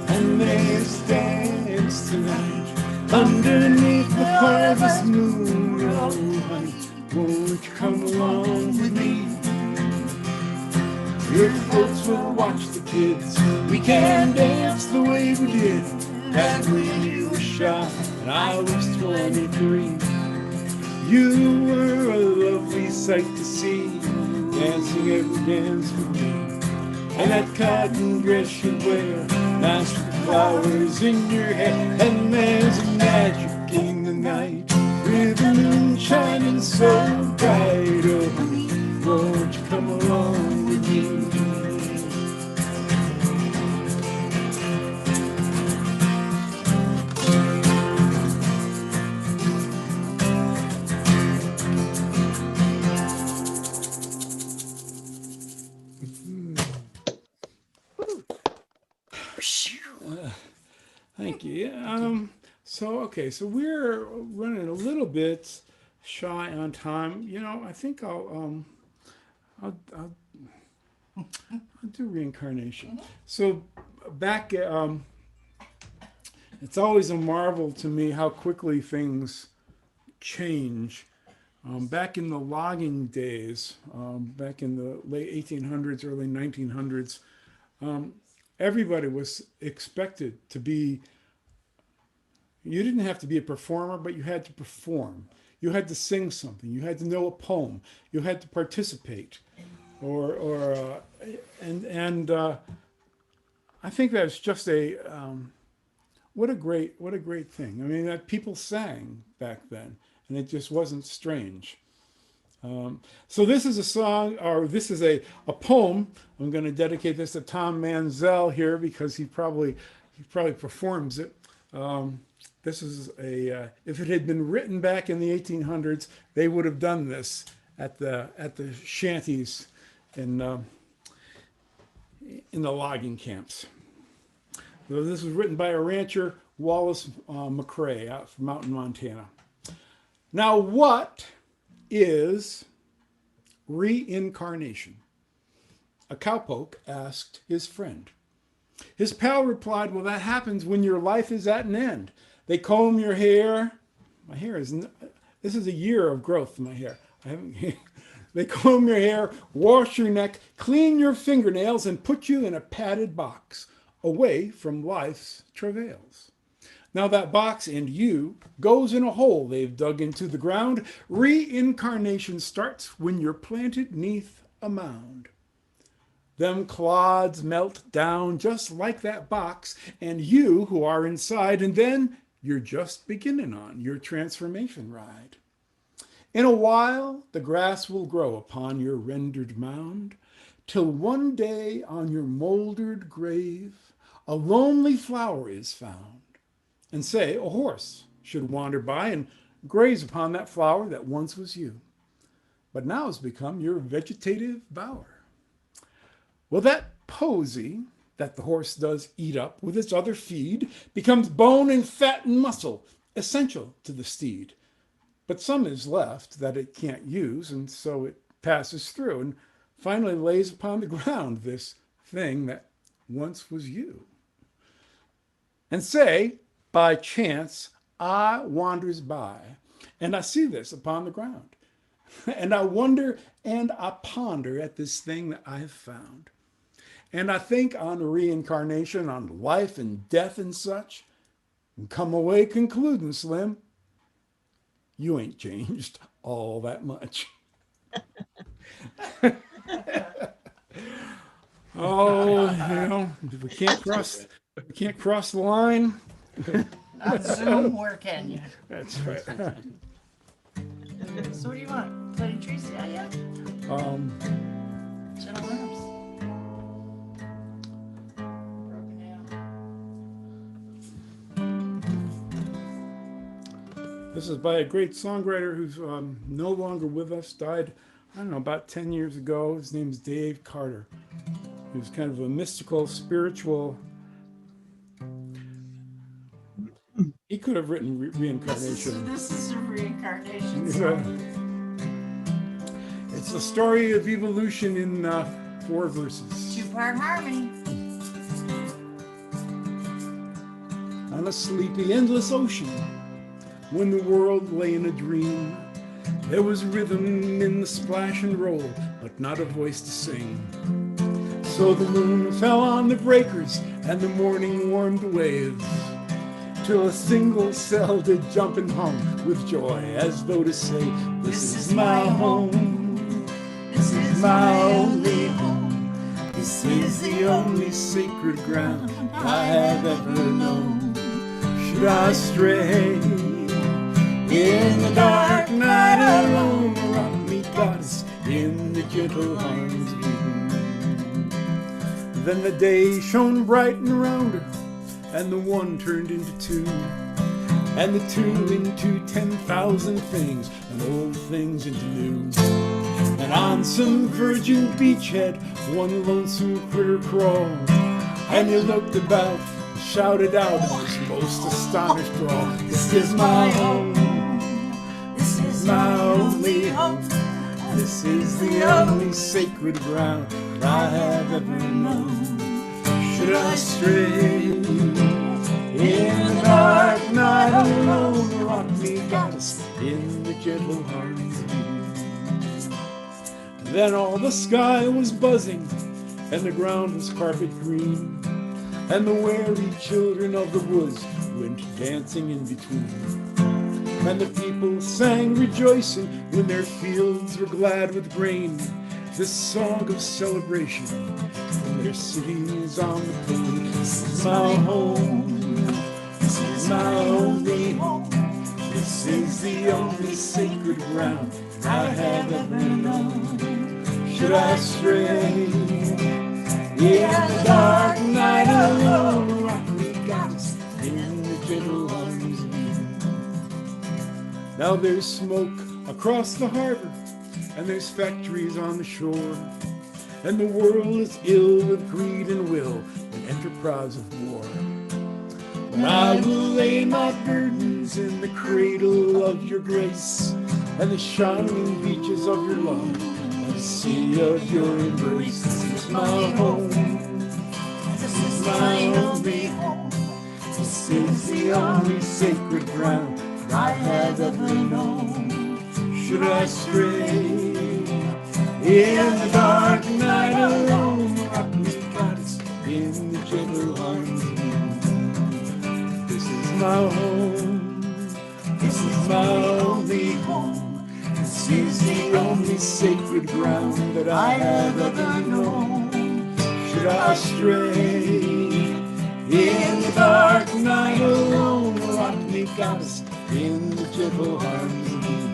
And there's a dance tonight underneath the harvest moon, oh honey, won't you come along with me? Your folks will watch the kids, we can dance the way we did back when you were shy and I was 23. You were a lovely sight to see, dancing every dance with me. And that cotton dress you wear matched the flowers in your hair. And there's a magic in the night with the moon shining so bright. Oh honey, won't you come along with me? Thank you. So we're running a little bit shy on time. I think I'll do reincarnation. So back, it's always a marvel to me how quickly things change. Back in the logging days, back in the late 1800s, early 1900s, everybody was expected to be, you didn't have to be a performer, but you had to perform. You had to sing something. You had to know a poem. You had to participate. I think that's just what a great thing. I mean, that people sang back then, and it just wasn't strange. So this is a song, or this is a poem. I'm going to dedicate this to Tom Manziel here because he probably performs it. This is if it had been written back in the 1800s, they would have done this at the shanties in the logging camps. So this was written by a rancher, Wallace McCrae, out from Mountain, Montana. Now, what is reincarnation? A cowpoke asked his friend. His pal replied, well, that happens when your life is at an end. They comb your hair. My hair is, this is a year of growth in my hair. I haven't, they comb your hair, wash your neck, clean your fingernails, and put you in a padded box away from life's travails. Now that box and you goes in a hole they've dug into the ground. Reincarnation starts when you're planted neath a mound. Them clods melt down just like that box, and you who are inside, and then you're just beginning on your transformation ride. In a while, the grass will grow upon your rendered mound, till one day on your moldered grave, a lonely flower is found. And say, a horse should wander by and graze upon that flower that once was you, but now has become your vegetative bower. Well, that posy that the horse does eat up with its other feed becomes bone and fat and muscle, essential to the steed. But some is left that it can't use, and so it passes through and finally lays upon the ground this thing that once was you. And say, by chance, I wanders by, and I see this upon the ground. And I wonder and I ponder at this thing that I have found. And I think on reincarnation, on life and death and such, and come away concluding, Slim, you ain't changed all that much. Oh, you know, we can't cross the line. Not Zoom, where can you? That's right. So what do you want? Play Tracy out yet? Gentle Arms. Broken Down. This is by a great songwriter who's no longer with us, died, I don't know, about 10 years ago. His name is Dave Carter. He was kind of a mystical, spiritual. He could have written reincarnation. This is a reincarnation It's song. It's a story of evolution in 4 verses. Two-part harmony. On a sleepy, endless ocean, when the world lay in a dream, there was rhythm in the splash and roll, but not a voice to sing. So the moon fell on the breakers, and the morning warmed the waves, till a single cell did jump and hum with joy, as though to say, this is my home, this is my only home, this is the only sacred ground I have ever known. Should I stray in the dark night alone, rock me, goddess, in the gentle arms of you? Then the day shone bright and round her, and the one turned into 2, and the 2 into 10,000 things, and old things into new. And on some virgin beachhead, one lonesome critter crawled, and he looked about, and shouted out in his most astonished drawl, this is my home, this is my only home, this is the only sacred ground I have ever known. Should I stray in the dark night alone, rock me, goddess, in the gentle arms of you? Then all the sky was buzzing, and the ground was carpet green, and the wary children of the woods went dancing in between. And the people sang rejoicing when their fields were glad with grain, this song of celebration when their cities on the plain. This is my home, this is my only home, this is the only sacred ground I have ever known. Should I stray in the dark night alone, rock me, goddess, in the gentle arms of you? Now there's smoke across the harbor, and there's factories on the shore, and the world is ill with greed and will and enterprise of war. But I will lay my burdens in the cradle of your grace, and the shining beaches of your love, and the sea of your embrace. This is my home, this This is my only home. This is the only sacred ground I have ever known. Should I stray in the dark night alone, rock me goddess in the gentle arms of you. This is my home. This is my only home. This is the only sacred ground that I have ever known. Should I stray in the dark night alone, rock me goddess in the gentle arms of you.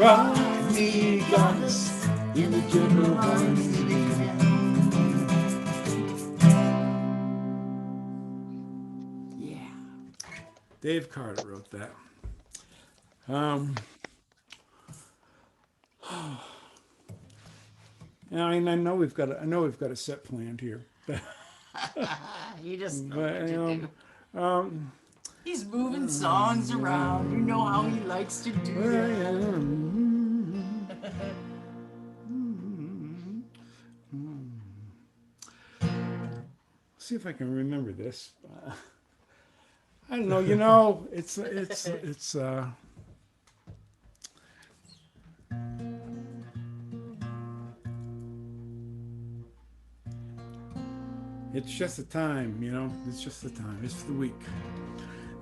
Rock me goddess in the gentle arms of you. Yeah. Dave Carter wrote that. I know we've got a set planned here. You just know But, what you to know, do. He's moving songs around. You know how he likes to do that. See if I can remember this. I don't know. It's it's just the time, It's just the time. It's the week.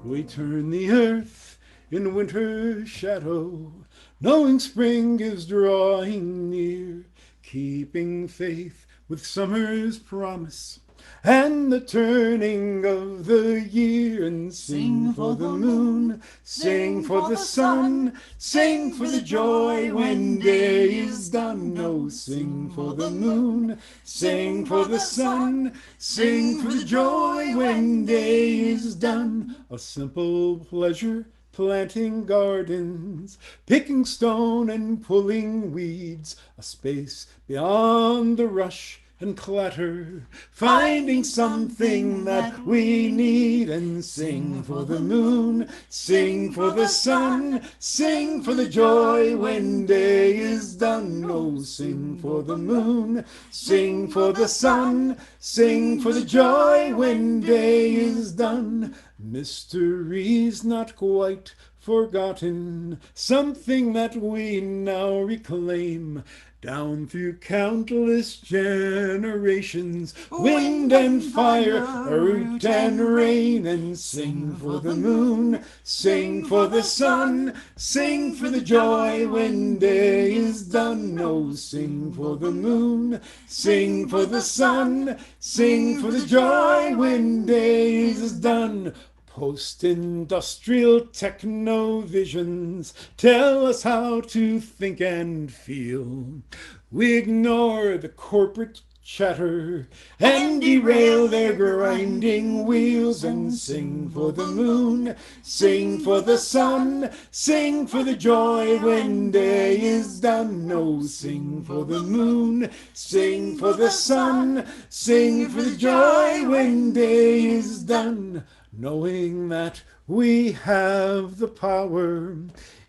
We turn the earth in winter's shadow, knowing spring is drawing near, keeping faith with summer's promise and the turning of the year, and sing for the moon, sing for the sun, sing for the joy when day is done. Oh, sing for the moon, sing for the sun, sing for the joy when day is done. A simple pleasure, planting gardens, picking stone and pulling weeds, a space beyond the rush and clatter, finding something that we need, and sing for the moon, sing for the sun, sing for the joy when day is done. Oh, sing for the moon, sing for the sun, sing for the joy when day is done. Mysteries not quite forgotten, something that we now reclaim. Down through countless generations, wind and fire, root and rain, and sing for the moon, sing for the sun, sing for the joy when day is done. Oh, sing for the moon, sing for the sun, sing for the joy when day is done. Post-industrial techno-visions tell us how to think and feel. We ignore the corporate chatter and derail their grinding wheels, and sing for the moon, sing for the sun, sing for the joy when day is done. Oh, sing for the moon, sing for the sun, sing for the joy when day is done. Knowing that we have the power,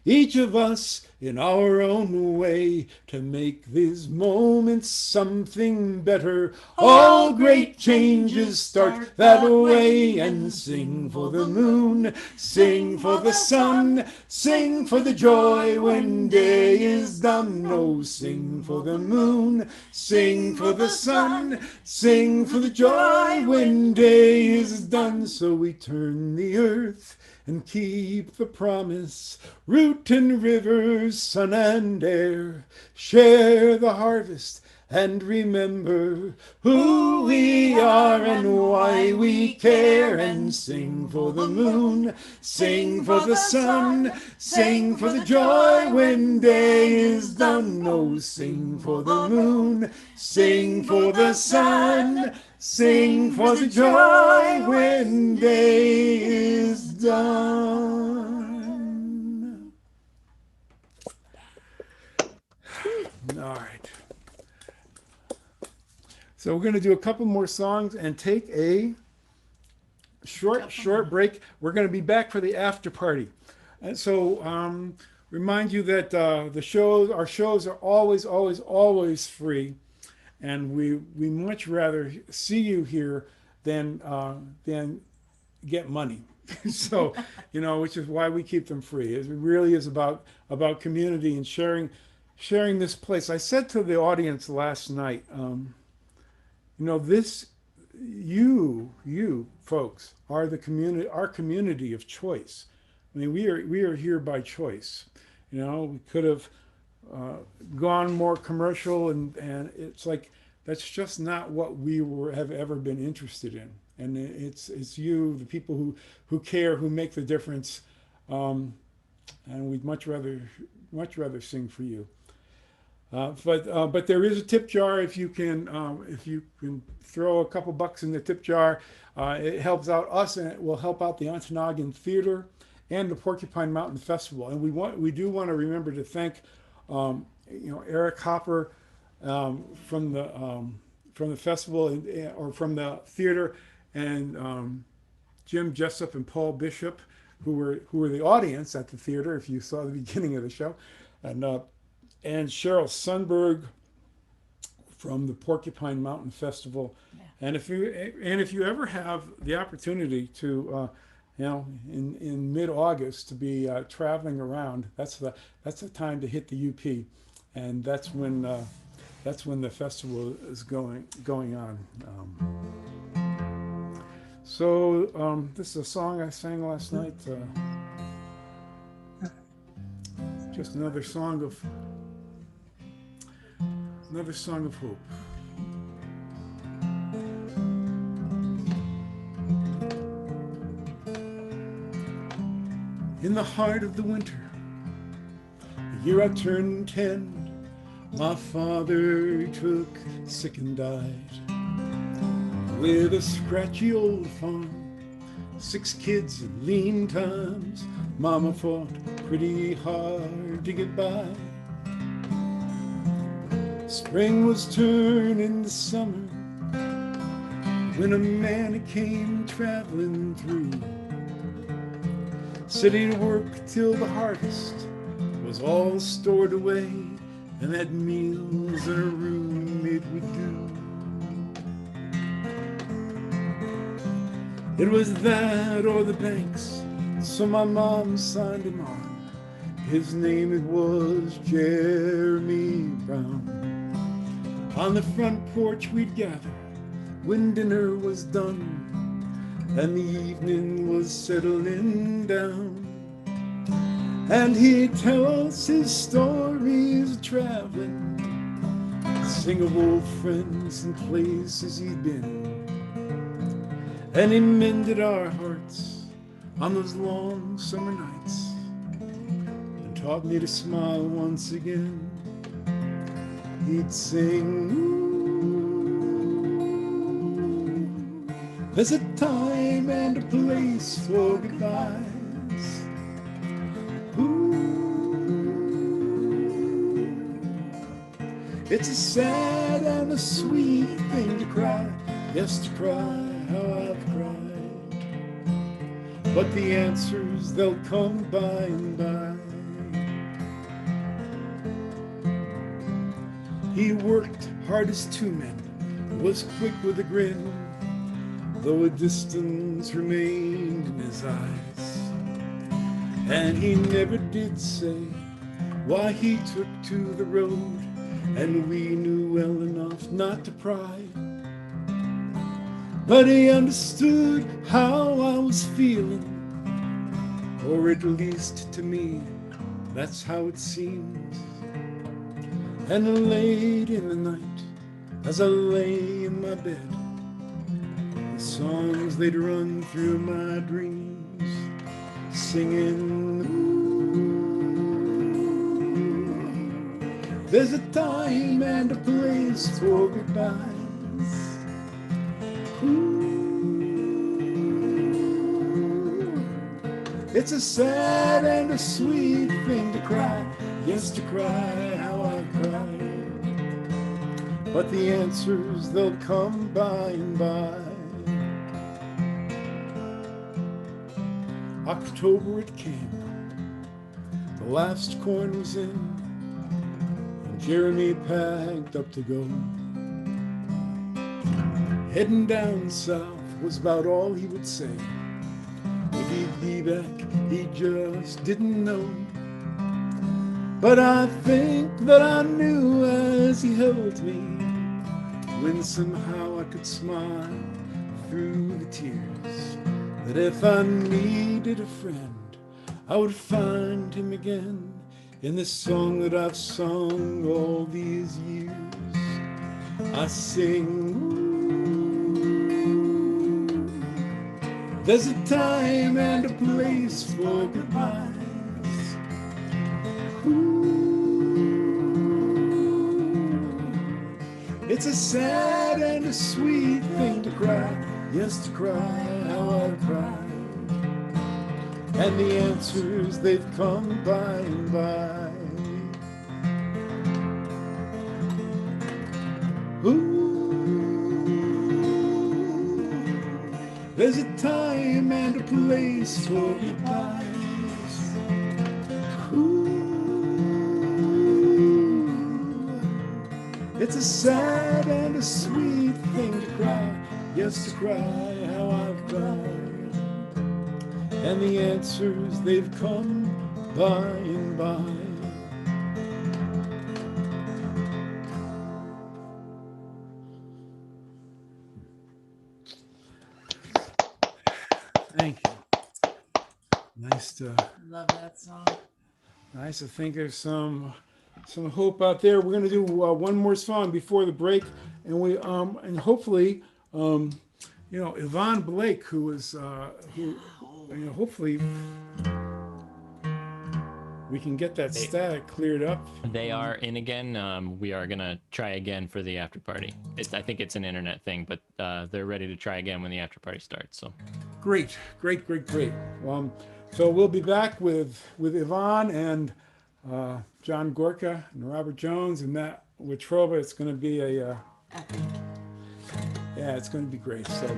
each of us in our own way, to make these moments something better. All great changes start that way, and sing for the moon, sing for the sun, sing for the joy when day is done. Oh, sing for the moon, sing for the sun, sing for the joy when day is done. So we turn the earth and keep the promise, root and rivers, sun and air, share the harvest and remember who we are and why we care, and sing for the moon, sing for the sun, sing for the joy when day is done. Oh, sing for the moon, sing for the sun, sing for the joy when day is done. All right. So we're going to do a couple more songs and take a short break. We're going to be back for the after party. And so remind you that our shows are always free. and we much rather see you here than get money. So, which is why we keep them free. It really is about community and sharing this place. I said to the audience last night, this you folks are the community, our community of choice. I mean, we are here by choice. We could have gone more commercial, and it's like that's just not what we have ever been interested in. And it's you, the people who care, who make the difference, and we'd much rather sing for you. But there is a tip jar if you can throw a couple bucks in the tip jar. It helps out us, and it will help out the Ontonagon Theater and the Porcupine Mountain Festival. And we do want to remember to thank Eric Hopper from the festival or from the theater, and Jim Jessup and Paul Bishop, who were the audience at the theater, if you saw the beginning of the show, and Cheryl Sundberg from the Porcupine Mountain Festival. Yeah. And if you ever have the opportunity to in mid-August to be traveling around, that's the time to hit the UP, and that's when the festival is going on. So this is a song I sang last night. Just another song of hope. In the heart of the winter, the year I turned 10, my father took sick and died. With a scratchy old farm, 6 kids and lean times, Mama fought pretty hard to get by. Spring was turning to summer when a man came traveling through. Said he'd work till the harvest was all stored away, and that meals in a room it would do. It was that or the banks, so my mom signed him on. His name it was Jeremy Brown. On the front porch we'd gather when dinner was done and the evening was settling down. And he'd tell us his stories of traveling, sing of old friends and places he'd been. And he mended our hearts on those long summer nights and taught me to smile once again. He'd sing, ooh, there's a time and a place for goodbyes. Ooh, it's a sad and a sweet thing to cry. Yes, to cry how I've cried. But the answers, they'll come by and by. He worked hard as 2 men, was quick with a grin, though a distance remained in his eyes. And he never did say why he took to the road, and we knew well enough not to pry. But he understood how I was feeling, or at least to me, that's how it seemed. And late in the night, as I lay in my bed, the songs they'd run through my dreams, singing, ooh, there's a time and a place for goodbyes. Ooh, it's a sad and a sweet thing to cry. Yes, to cry how I cried. But the answers, they'll come by and by. October it came. The last corn was in, and Jeremy packed up to go. heading down south was about all he would say. If he'd be back, he just didn't know. But I think that I knew as he held me, when somehow I could smile through the tears, that if I needed a friend, I would find him again in this song that I've sung all these years. I sing, ooh, there's a time and a place for goodbyes. It's a sad and a sweet thing to cry, yes, to cry how I cried. And the answers, they've come by and by. Ooh, there's a time and a place for goodbyes. Ooh, it's a sad and a sweet thing to cry, yes, to cry how I've cried. And the answers, they've come by and by. Thank you. Love that song. Nice to think there's some hope out there. We're gonna do one more song before the break, and we and hopefully Yvonne Blake, who hopefully we can get that static cleared up. They are in again. We are gonna try again for the after party. I think it's an internet thing, but they're ready to try again when the after party starts. So Great. So we'll be back with Yvonne and John Gorka and Robert Jones and Matt Wittroba. It's going to be it's going to be great. So.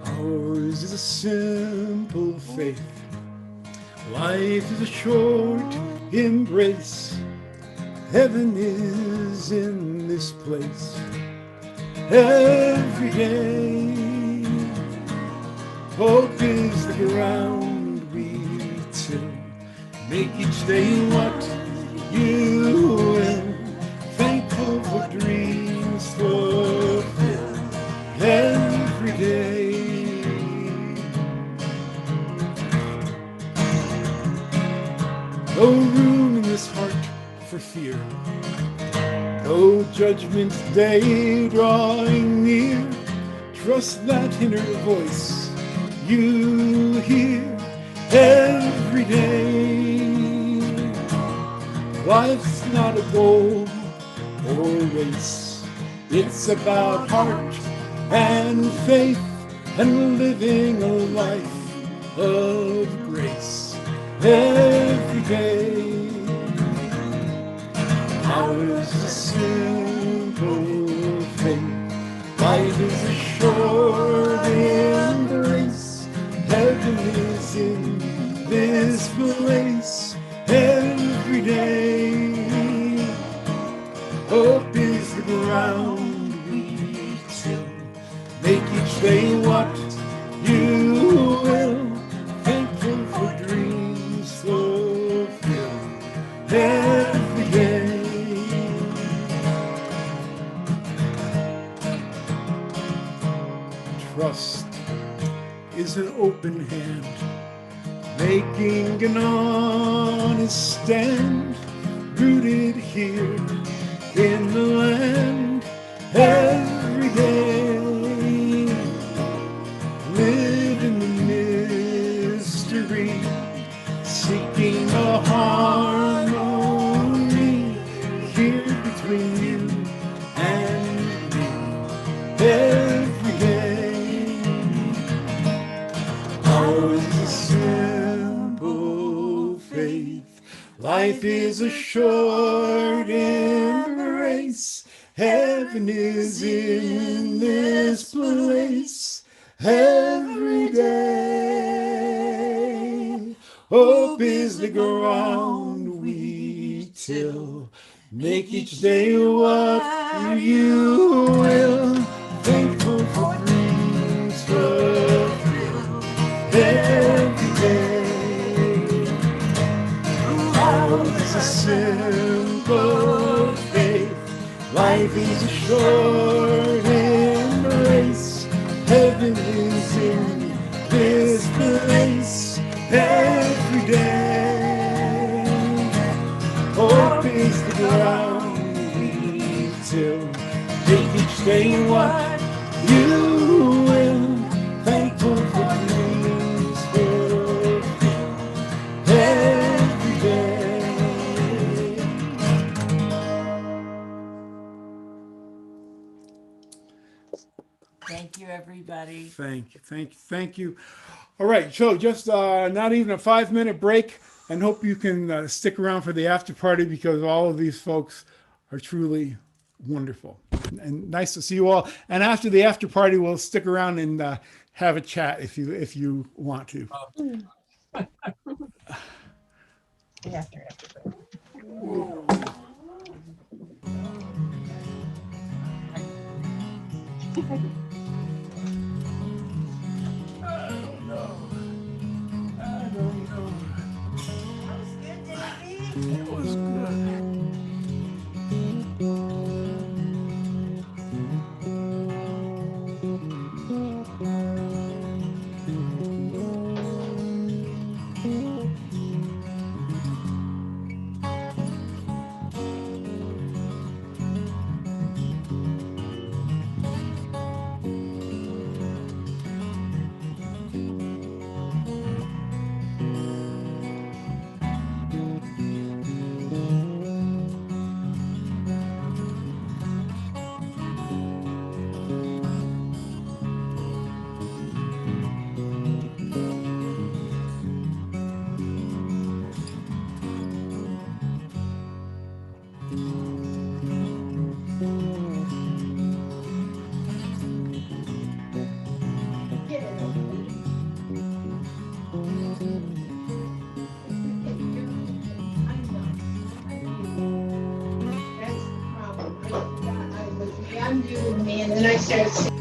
Ours is a simple faith. Life is a short embrace. Heaven is in this place every day. Hope is the ground we till. Make each day what you will. Thankful for dreams fulfilled every day. No room in this heart for fear. No judgment day drawing near. Trust that inner voice you hear every day. Life's not a goal or race. It's about heart and faith and living a life of grace every day. Ours is a simple faith. Life is a short embrace. Heaven is in this place every day. Hope is the ground we till. Make each day what you will. Thankful for dreams fulfilled every day. Trust is an open hand, making an honest stand, rooted here in the land every day. Live in the mystery, seeking a harmony here between you and me every day. Ours is a simple faith. Life is a short embrace. Heaven is in this place every day. Hope is the ground we till. Make each day what you will. Thankful for dreams fulfilled every day. Love is a simple faith. Life is a short embrace. Heaven is in this place every day. Hope is the ground we till. Take each day what you will. Thankful for dreams fulfilled every day. Thank you, everybody. Thank you. All right, so just not even a 5-minute break, and hope you can stick around for the after party because all of these folks are truly wonderful and nice to see you all. And after the after party, we'll stick around and have a chat if you want to. It was good. Unmuted me, and then I started singing.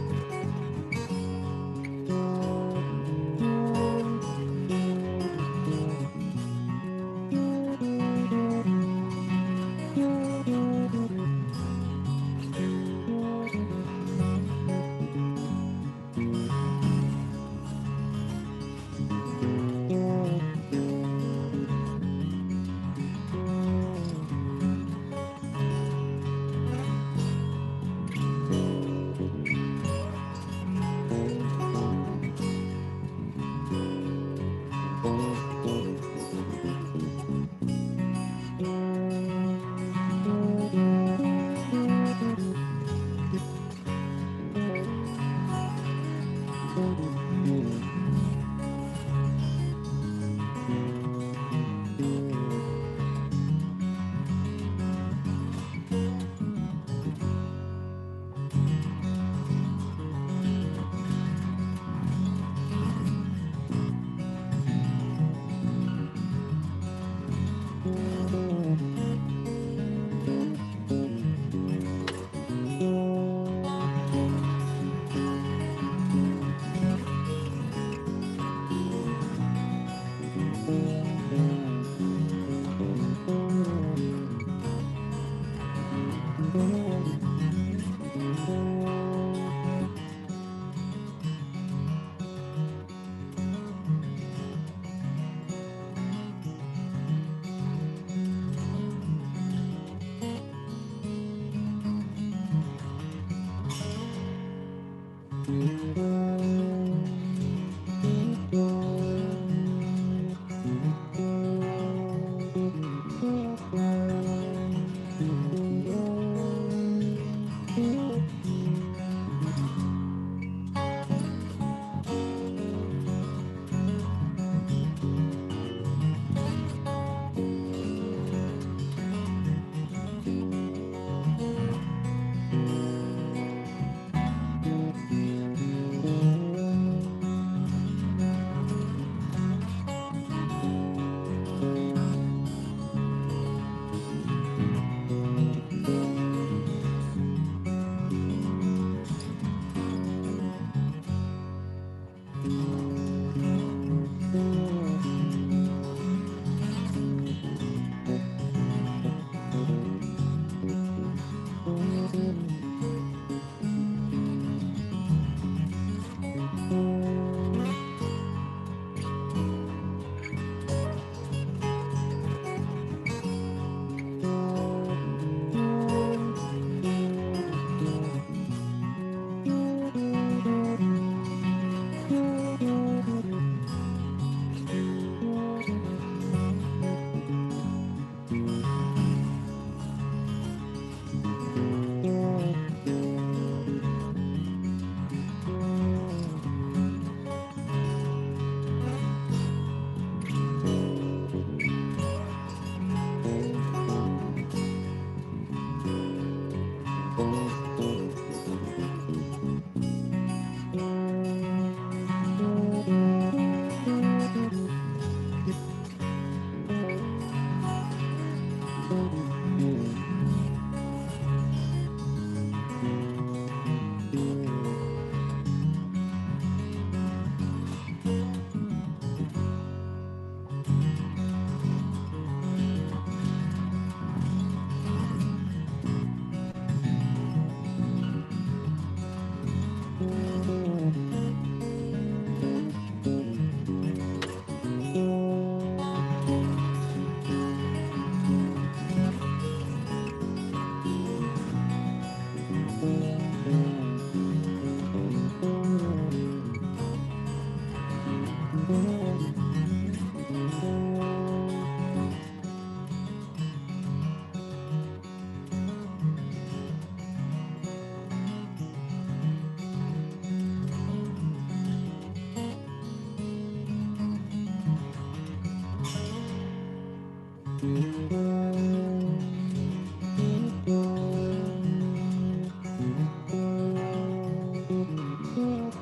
Yeah.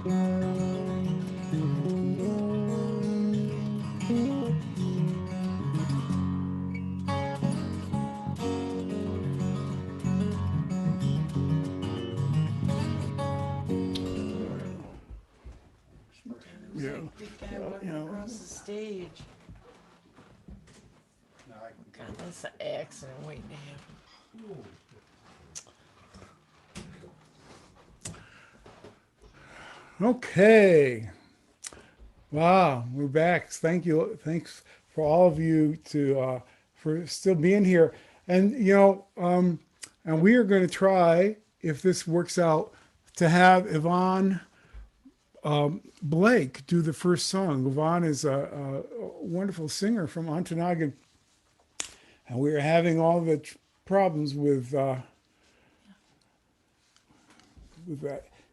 Big guy walking across the stage. God, that's an accident waiting to happen. Okay. Wow, we're back. Thank you. Thanks for all of you to for still being here. And and we are going to try, if this works out, to have Yvonne Blake do the first song. Yvonne is a wonderful singer from Ontonagon, and we are having all the problems with that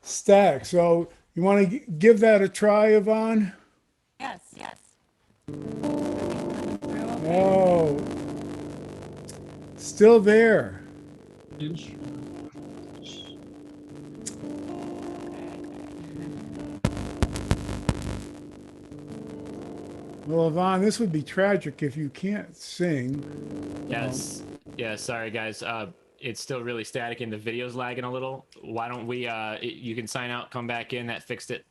static. So you want to give that a try, Yvonne? Yes, yes. Oh, still there. Well, Yvonne, this would be tragic if you can't sing. Yes. Yeah, sorry guys. It's still really static and the video's lagging a little. Why don't we you can sign out, come back in. That fixed it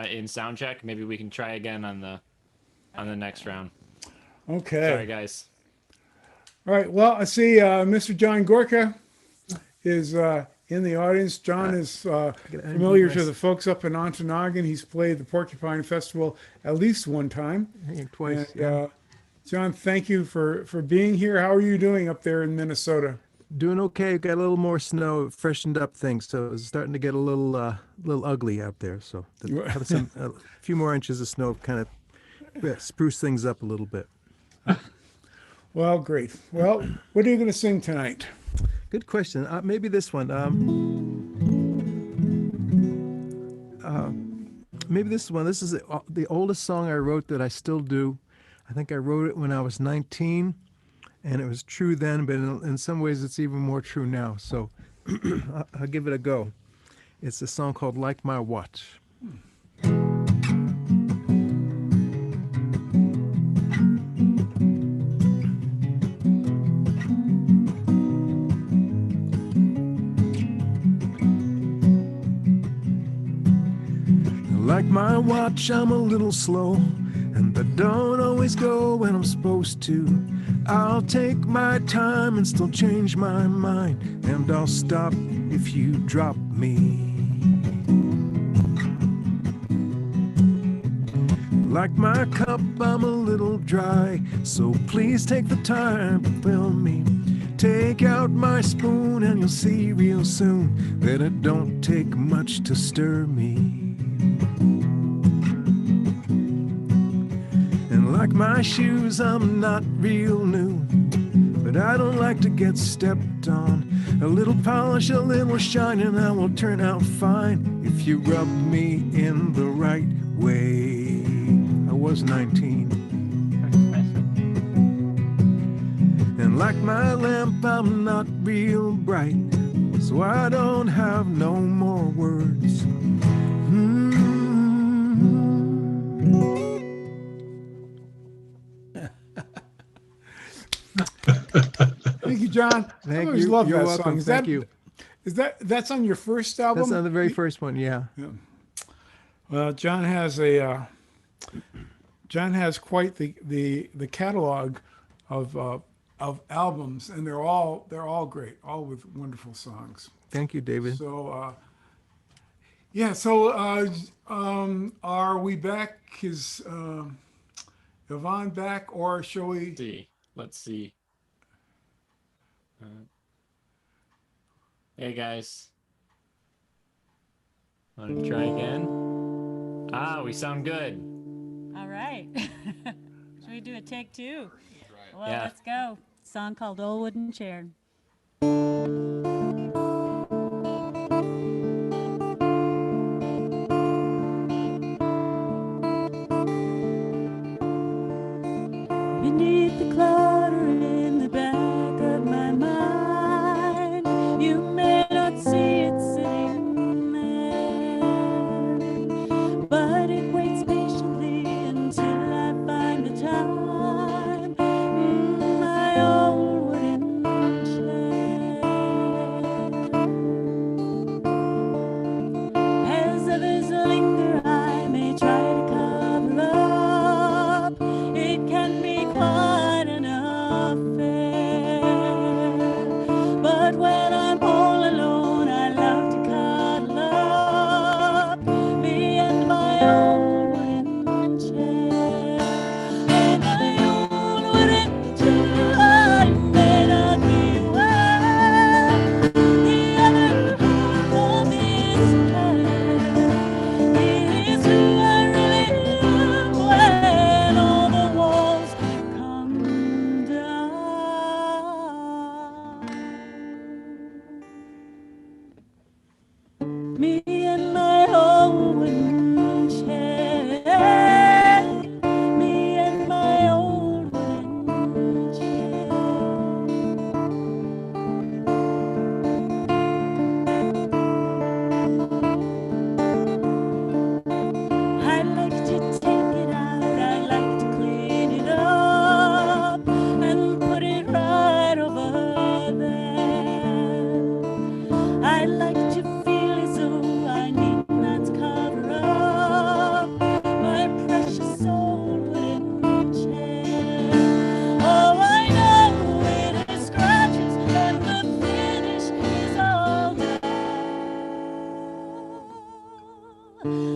in sound check. Maybe we can try again on the next round. Okay. Sorry guys. All right. Well, I see Mr. John Gorka is in the audience. John is familiar to the folks up in Ontonagon. He's played the Porcupine Festival at least one time. Twice. And, John, thank you for being here. How are you doing up there in Minnesota? Doing okay. Got a little more snow, freshened up things, so it's starting to get a little ugly out there. So having a few more inches of snow kind of spruce things up a little bit. Well, great. Well, what are you going to sing tonight? Good question. Maybe this one. Maybe this one. This is the oldest song I wrote that I still do. I think I wrote it when I was 19, and it was true then, but in some ways it's even more true now. So I'll give it a go. It's a song called Like My Watch. Like my watch, I'm a little slow, and I don't always go when I'm supposed to. I'll take my time and still change my mind, and I'll stop if you drop me. Like my cup, I'm a little dry, so please take the time to fill me. Take out my spoon and you'll see real soon that it don't take much to stir me. And like my shoes, I'm not real new, but I don't like to get stepped on. A little polish, a little shine, and I will turn out fine if you rub me in the right way. I was 19. And like my lamp, I'm not real bright, so I don't have no more words. Thank you, John. Thank I always you. love You're that welcome. song. Thank you. That's on your first album? That's on the very first one, yeah. Well, John has quite the catalog of albums, and they're all great, all with wonderful songs. Thank you, David. So yeah, so are we back? Is Yvonne back, or shall we Let's see. Hey guys, want to try again? We sound good. All right. Should we do a take two? Well, Yeah. let's go. Song called Old Wooden Chair. Beneath the clutter in the back of my mind, you may not see it sitting there.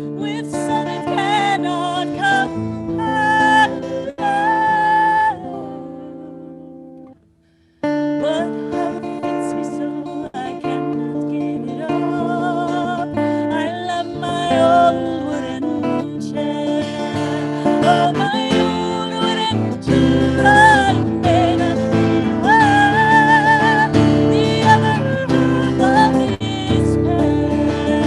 with sun it cannot compare. But how it fits me so I cannot give it up. I love my old wooden chair. Oh, my old wooden chair. I may not be where the other half of this pair.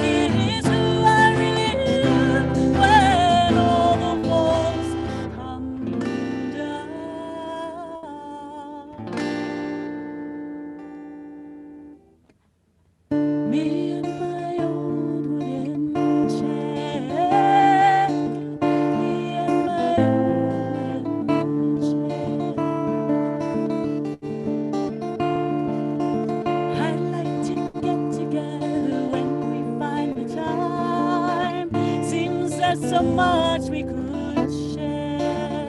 It is who I really am when all the walls come down. Me and my old wooden chair. Me and my old wooden chair. I like to get together when we find the time. Seems there's so much we could share.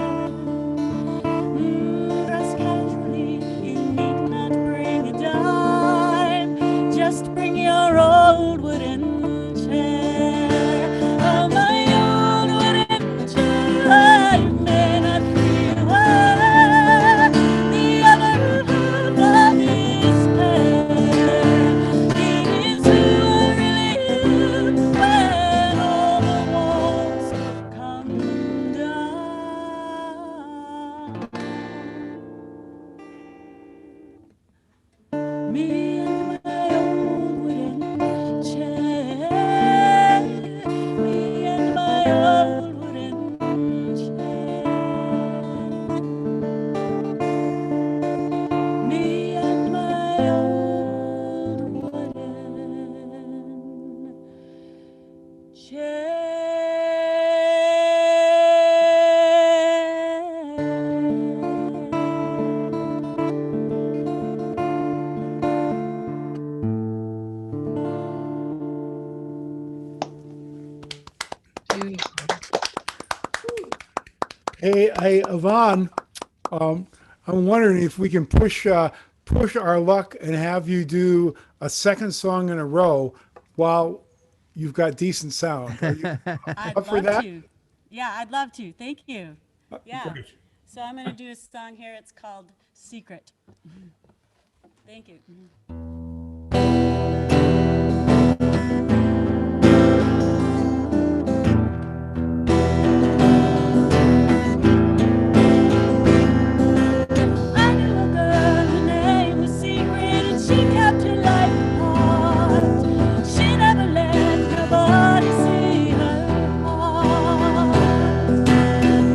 Dress casually, you need not bring a dime. Just bring your old wooden chair. Oh, my old wooden chair. I may not be where the other half of this pair. It is who I really am when all the walls come down. Me and my old wooden chair. Me and my old wooden chair. Me and my old wooden Beautiful. Hey, Yvonne, I'm wondering if we can push our luck and have you do a second song in a row while you've got decent sound. Are you I'd up for love that? to. Yeah, I'd love to. Thank you. Yeah. Great. So I'm going to do a song here. It's called Secret. Thank you. I knew a girl, her name was Secret, and she kept her life apart. She never let nobody see her heart.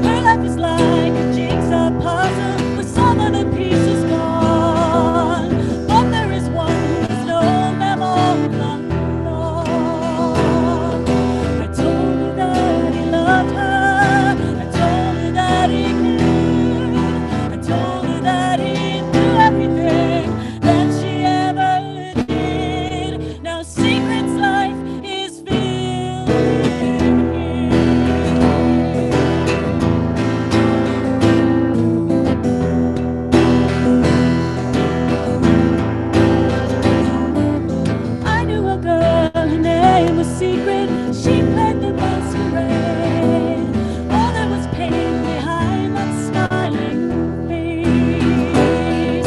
Her life is like a jigsaw puzzle with some of the pieces gone. But there is one who's known them all along. I told her that he loved her. I told her that he cared. I told her that he knew everything that she ever did. Now Secret's life is filled with I knew a girl, her name was Secret. She played the masquerade. Oh, there was pain behind that smiling face.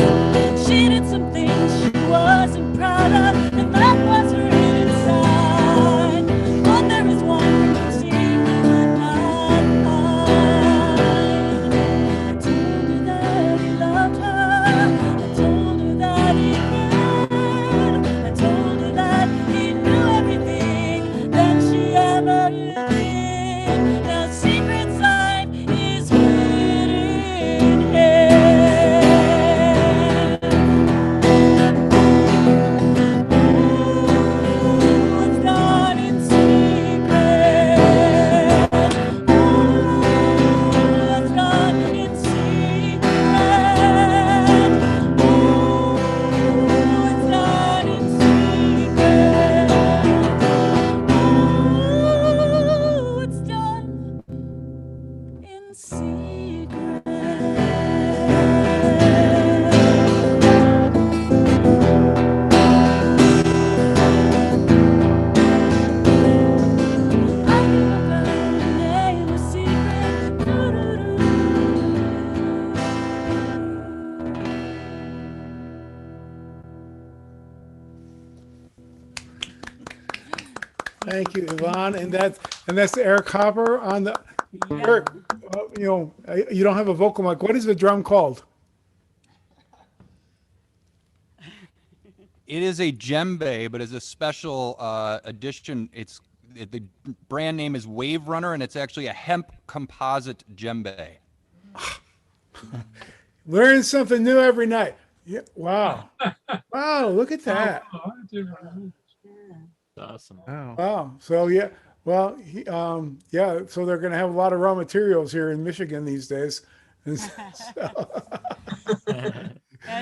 She did some things she wasn't proud of, and that was her hidden side. But there is one thing Secret could not hide. I told her that he loved her. I told her that he cared. I told her that he knew everything that she ever did. Thank you, Yvonne. And that's Eric Hopper on the. Eric, you don't have a vocal mic. What is the drum called? It is a djembe, but as a special edition, the brand name is Wave Runner, and it's actually a hemp composite djembe. Learn something new every night. Yeah. Wow. Wow. Look at that. Awesome. Wow. So yeah. Well, yeah. So they're going to have a lot of raw materials here in Michigan these days. Yeah,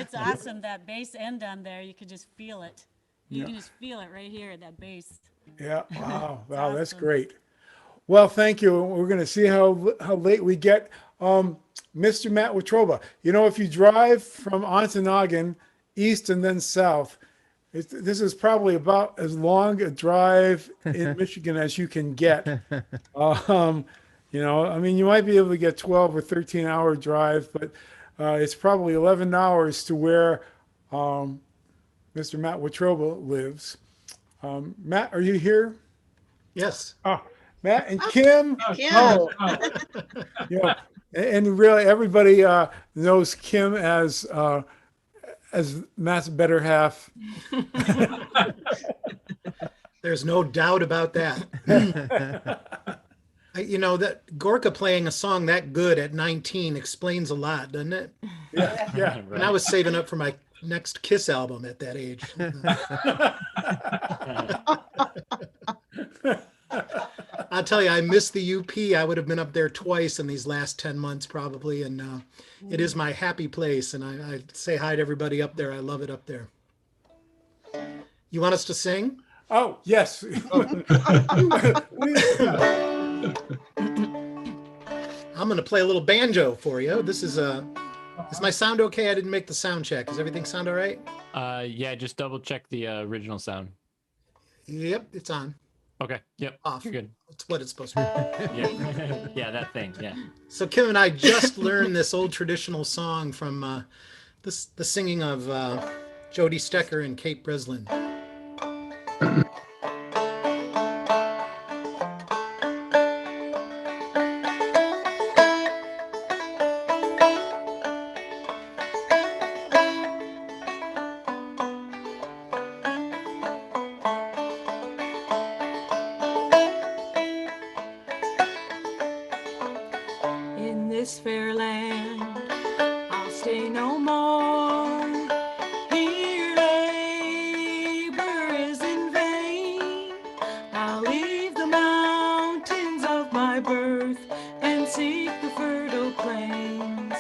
it's awesome. That bass end on there, you can just feel it. You can just feel it right here, that bass. Yeah. Wow. Wow. Awesome. That's great. Well, thank you. We're going to see how late we get. Mr. Matt Watroba, if you drive from Ontonagon east and then south, this is probably about as long a drive in Michigan as you can get. I mean, you might be able to get 12 or 13-hour drive, but it's probably 11 hours to where Mr. Matt Watroba lives. Matt, are you here? Yes. Oh, Matt and Kim. Kim. Oh, and really everybody knows Kim as Matt's better half. There's no doubt about that. That Gorka playing a song that good at 19 explains a lot, doesn't it? Yeah. And I was saving up for my next Kiss album at that age. I'll tell you, I missed the UP. I would have been up there twice in these last 10 months probably. And it is my happy place. And I say hi to everybody up there. I love it up there. You want us to sing? Oh, yes. I'm going to play a little banjo for you. Is my sound okay? I didn't make the sound check. Does everything sound all right? Yeah, just double check the original sound. Yep, it's on. Okay. Yep. Off. You're good. That's what it's supposed to be. Yeah. Yeah, that thing. Yeah. So Kim and I just learned this old traditional song from the singing of Jody Stecker and Kate Breslin. In this fair land, I'll stay no more. Here labor is in vain. I'll leave the mountains of my birth and seek the fertile plains.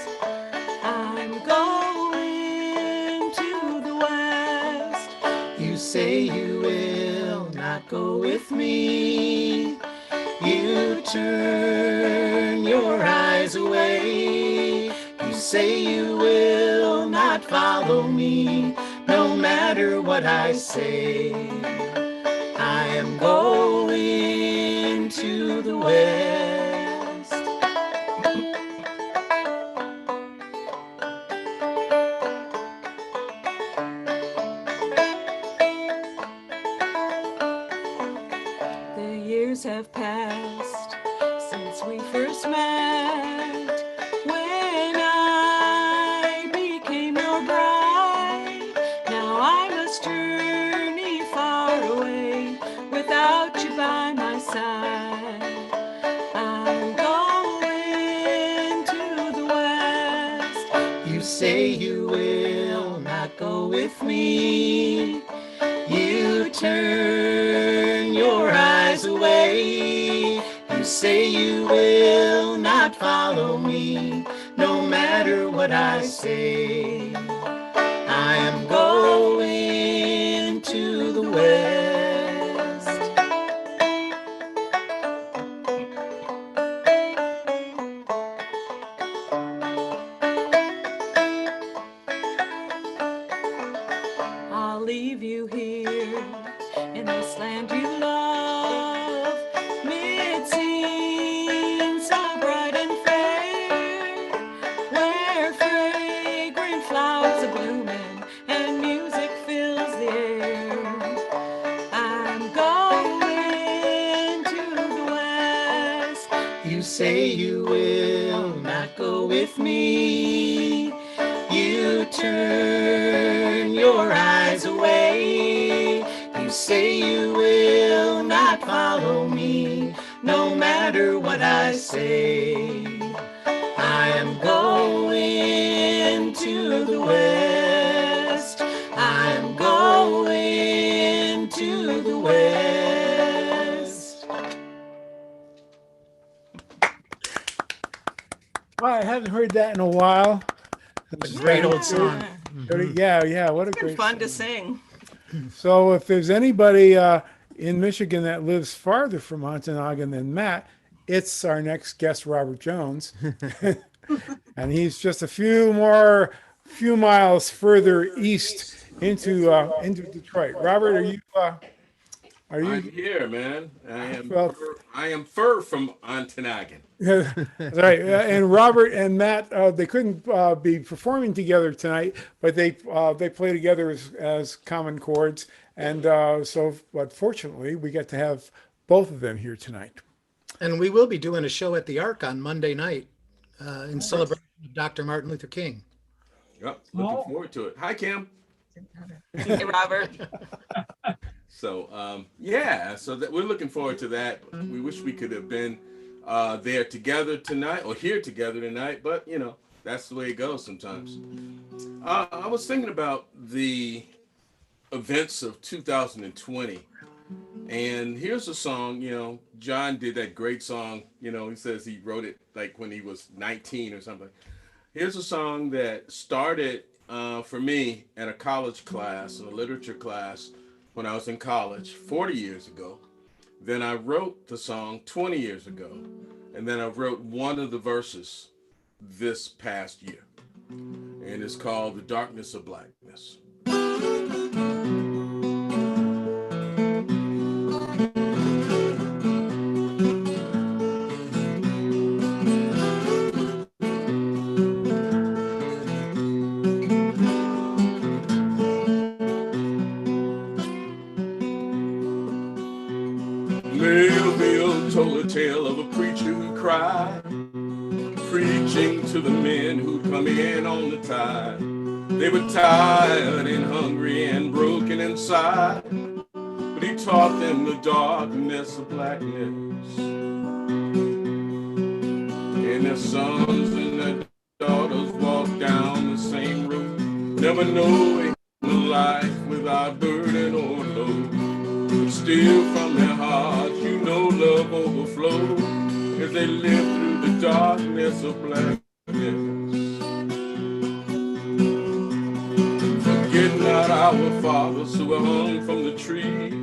I'm going to the west. You say you will not go with me. You turn your eyes away. You say you will not follow me, no matter what I say. I am going to the west. The years have passed since we first met, when I became your bride. Now I must journey far away without you by my side. I'm going to the west. You say you will not go with me. You turn your eyes away. You say you will not follow me, no matter what I say. I am going to the west. I'll leave you here in this land you love, mid scenes so bright and fair, where fragrant flowers You say you will not go with me. You turn your eyes away. You say you will not follow me, no matter what I say. I am going to the west. I am going to the west. Well, I haven't heard that in a while. It's a great old song. Yeah, what a It's great fun song. to sing. So if there's anybody in Michigan that lives farther from Ontonagon than Matt, it's our next guest, Robert Jones. And he's just a few miles further east into Detroit. Robert, are you I'm here, man. Well- I am fur from Ontonagon. That's right. And Robert and Matt, they couldn't be performing together tonight, but they play together as common chords. And but fortunately, we get to have both of them here tonight. And we will be doing a show at the Ark on Monday night in celebration of Dr. Martin Luther King. Yep, looking forward to it. Hi, Kim. Hey, Robert. So so that we're looking forward to that. We wish we could have been there together tonight or here together tonight, but you know, that's the way it goes sometimes. I was thinking about the events of 2020, and here's a song. You know, John did that great song. You know, he says he wrote it like when he was 19 or something. Here's a song that started for me at a college class, a literature class, when I was in college 40 years ago. Then I wrote the song 20 years ago. And then I wrote one of the verses this past year. And it's called The Darkness of Blackness. Melville told a tale of a preacher who cried, preaching to the men who'd come in on the tide. They were tired and hungry and broken inside, but he taught them the darkness of blackness. And their sons and their daughters walked down the same road, never knowing life without burden or load. But still from their hearts, you know, love overflowed as they lived through the darkness of blackness. Forget not our fathers who were hung from the trees.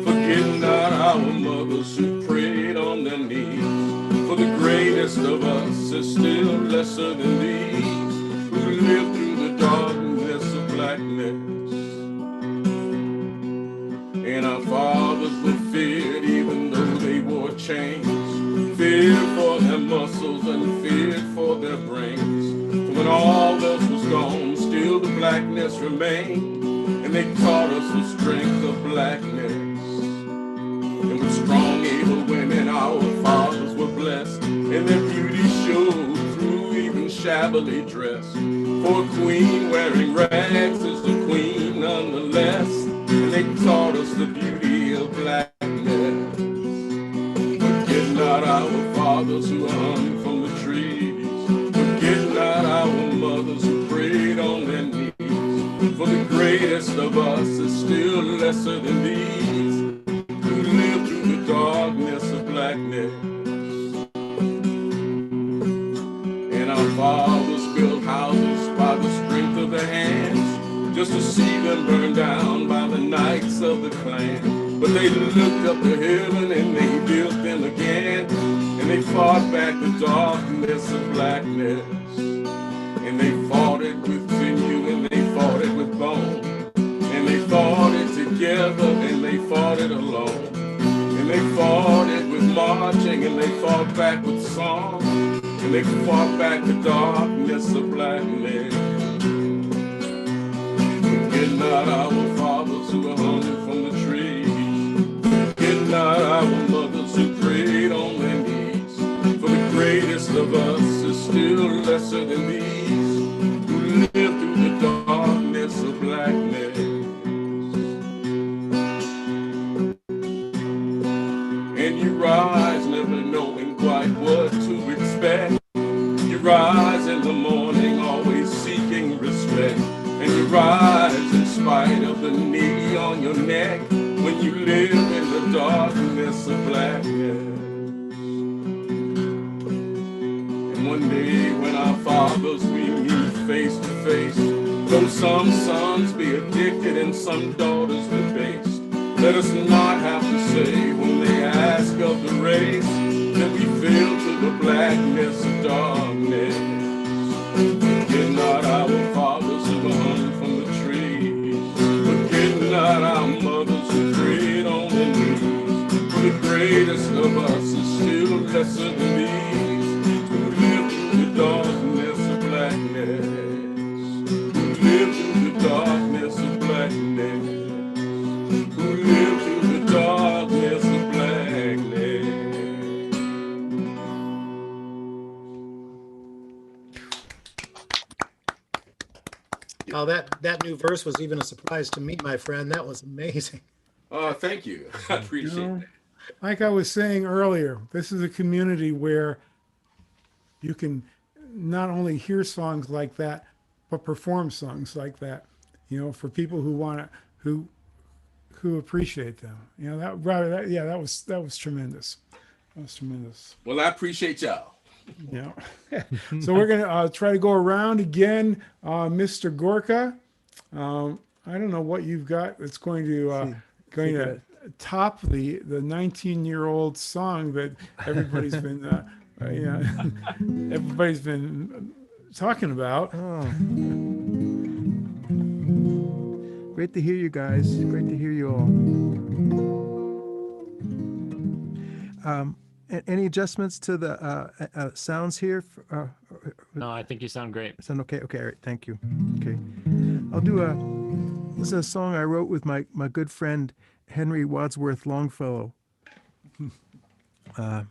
Forget not our mothers who prayed on their knees. For the greatest of us is still lesser than these, who lived through the darkness of blackness. And our fathers were feared even though they wore chains, feared for their muscles and feared for their brains. For when all else was gone, still the blackness remained, and they taught us the strength of blackness. And with strong, able women, our fathers were blessed, and their beauty showed through even shabbily dressed. For a queen wearing rags is the queen nonetheless, and they taught us the beauty of blackness. Forget not our fathers who hung from the trees. Forget not our mothers who prayed on their knees. For the greatest of us is still lesser than these, who live through the darkness of blackness. And our fathers built houses by the strength of their hands, just to see them burn down by the knights of the clan. But they looked up to heaven and they built them again, and they fought back the darkness of blackness. And they fought it with sinew and they fought it with bone, and they fought it together and they fought it alone. And they fought it with marching and they fought back with song, and they fought back the darkness of blackness. Forget not our fathers who were hung from the trees. Forget not our mothers who prayed on their knees. For the still lesser than these who live through the darkness of blackness. And you rise never knowing quite what to expect. You rise in the morning always seeking respect. And you rise in spite of the knee on your neck when you live in the darkness of blackness. And one day when our fathers we meet face to face, though some sons be addicted and some daughters debased, let us not have to say when they ask of the race that we fell to the blackness of darkness. Forget not our fathers who hung from the trees. Forget not our mothers who prayed on their knees. For the greatest of us is still lesser than these who live through the darkness of blackness. Who live through the darkness of blackness. Who live through the darkness of blackness. Oh, that new verse was even a surprise to me, my friend. That was amazing. Thank you. I appreciate that. Like I was saying earlier, this is a community where you can not only hear songs like that, but perform songs like that. You know, for people who want to, who appreciate them. You know, that was tremendous. That was tremendous. Well, I appreciate y'all. Yeah. So we're gonna try to go around again, Mr. Gorka. I don't know what you've got that's going to top the 19-year-old song that everybody's been everybody's been talking about. Oh. Great to hear you guys. Great to hear you all. Any adjustments to the sounds here? No, I think you sound great. Sound okay? Okay, all right, thank you. Okay. I'll do this is a song I wrote with my good friend Henry Wadsworth Longfellow. And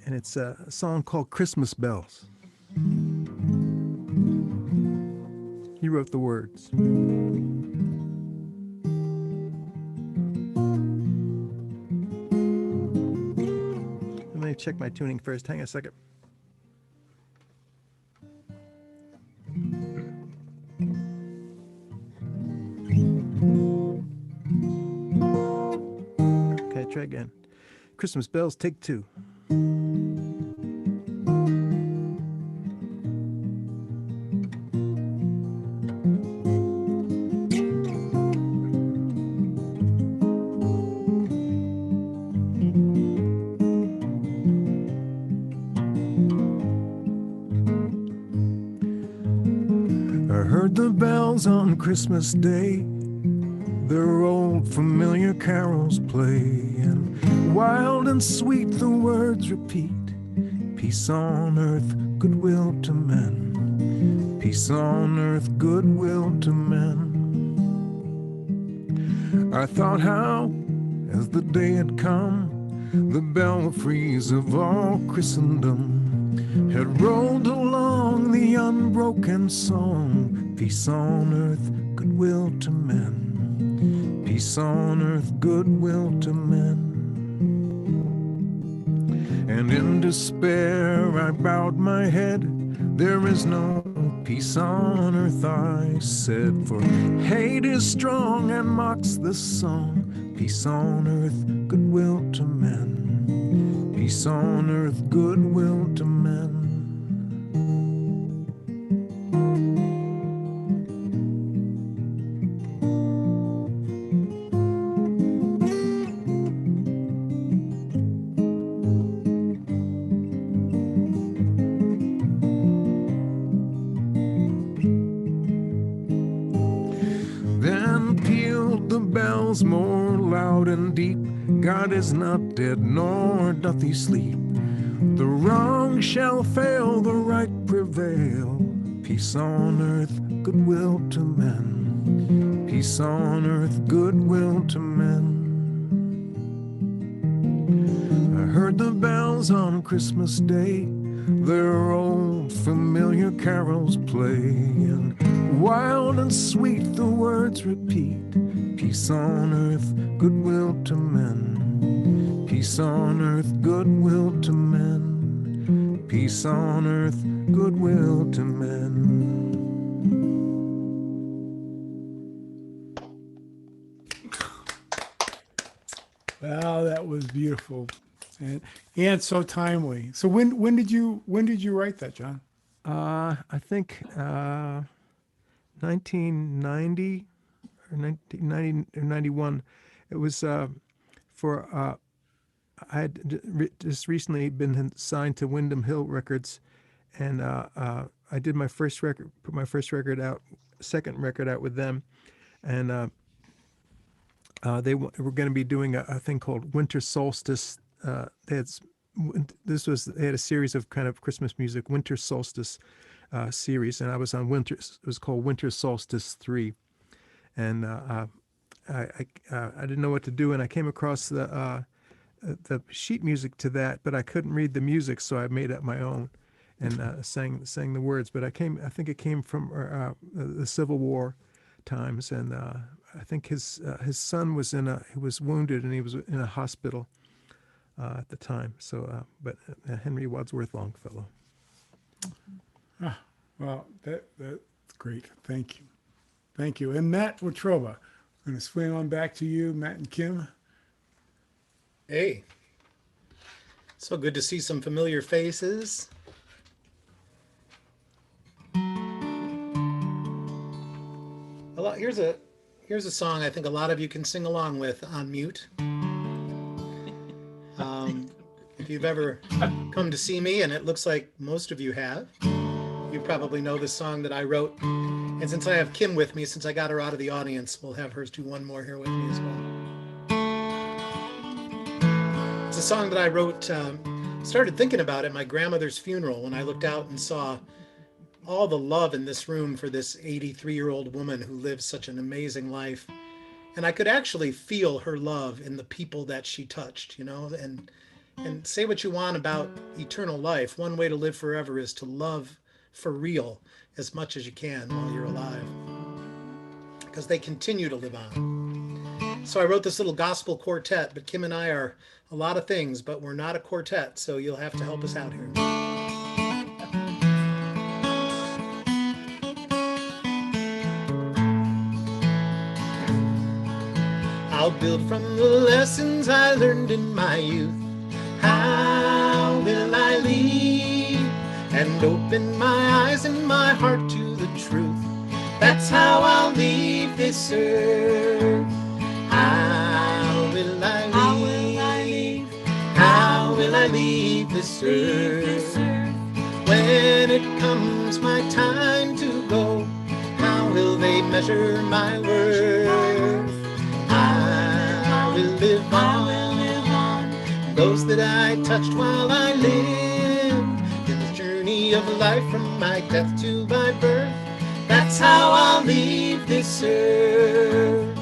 it's a song called Christmas Bells. He wrote the words. Let me check my tuning first. Hang on a second. Okay, try again. Christmas Bells, take two. On Christmas Day, their old familiar carols play, and wild and sweet the words repeat: peace on earth, goodwill to men. Peace on earth, goodwill to men. I thought how, as the day had come, the belfries of all Christendom had rolled along the unbroken song. Peace on earth, goodwill to men. Peace on earth, goodwill to men. And in despair I bowed my head. There is no peace on earth, I said, for hate is strong and mocks the song. Peace on earth, goodwill to men. Peace on earth, goodwill to men. More loud and deep. God is not dead, nor doth he sleep. The wrong shall fail, the right prevail. Peace on earth, goodwill to men. Peace on earth, goodwill to men. I heard the bells on Christmas Day. their old familiar carols play, and wild and sweet the words repeat. Peace on earth, goodwill to men. Peace on earth, goodwill to men. Peace on earth, goodwill to men. Well, that was beautiful, and so timely. So when did you write that, John? I think 1990 or 1990 or 91. It was for I had just recently been signed to Windham Hill Records, and I did my first record, put my first record out, second record out with them, and they were going to be doing a thing called Winter Solstice. They had a series of kind of Christmas music, Winter Solstice series, and I was on Winter. It was called Winter Solstice 3, and I didn't know what to do, and I came across the sheet music to that, but I couldn't read the music, so I made up my own and sang the words. But I think it came from the Civil War times, and I think his son was he was wounded and he was in a hospital at the time. So, but Henry Wadsworth Longfellow. Well, that's great. Thank you. And Matt Watroba, I'm going to swing on back to you, Matt and Kim. Hey, so good to see some familiar faces. Here's a song I think a lot of you can sing along with on mute. If you've ever come to see me, and it looks like most of you have, you probably know this song that I wrote. And since I have Kim with me, since I got her out of the audience, we'll have her do one more here with me as well. It's a song that I wrote, started thinking about at my grandmother's funeral when I looked out and saw all the love in this room for this 83-year-old woman who lived such an amazing life. And I could actually feel her love in the people that she touched, and say what you want about eternal life. One way to live forever is to love for real as much as you can while you're alive, because they continue to live on. So I wrote this little gospel quartet, but Kim and I are a lot of things, but we're not a quartet, so you'll have to help us out here. I'll build from the lessons I learned in my youth. How will I leave and open my eyes and my heart to the truth? That's how I'll leave this earth. How will I leave? How will I leave this earth? When it comes my time to go, how will they measure my worth? I will live on. Those that I touched while I lived in the journey of life from my death to my birth. That's how I'll leave this earth.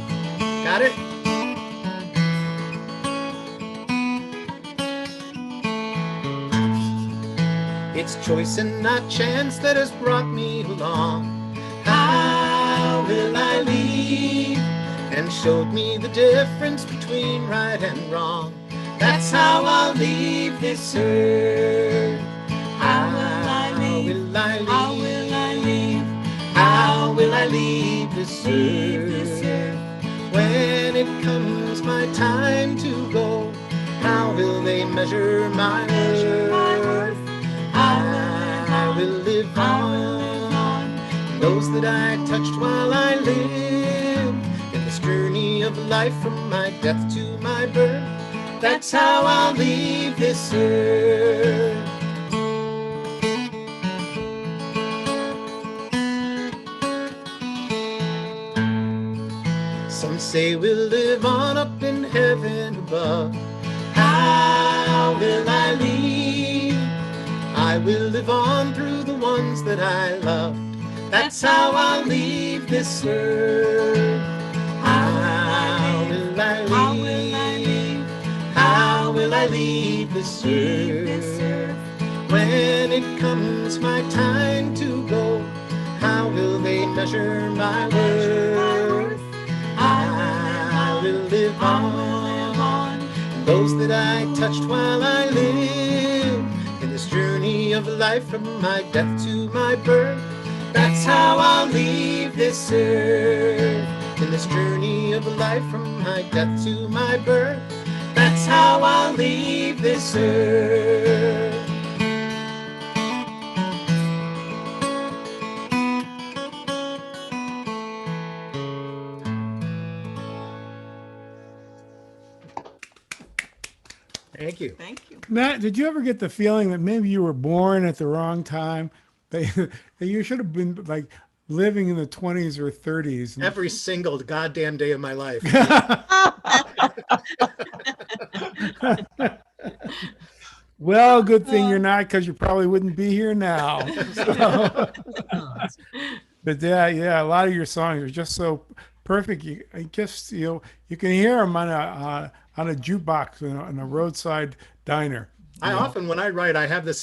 Got it? It's choice and not chance that has brought me along. How will I leave? And showed me the difference between right and wrong. That's how I'll leave this earth. How will I leave? How will I leave? How will I leave this earth? When it comes my time to go, how will they measure my worth? I will live on. Those that I touched while I lived in this journey of life from my death to my birth. That's how I'll leave this earth. Some say we'll live on up in heaven above. How will I leave? I will live on through the ones that I loved. That's how I'll leave this earth. How will I leave? How will I leave this earth? When it comes my time to go, how will they measure my worth? I will live on. Those that I touched while I live in this journey of life, from my death to my birth. That's how I'll leave this earth. In this journey of life, from my death to my birth. That's how I'll leave this earth. Thank you. Thank you. Matt, did you ever get the feeling that maybe you were born at the wrong time? That you should have been like living in the 20s or 30s. Every single goddamn day of my life. Well, good thing you're not, because you probably wouldn't be here now. So, but yeah, a lot of your songs are just so perfect. I guess you can hear them on a jukebox in a roadside diner. I often, when I write, I have a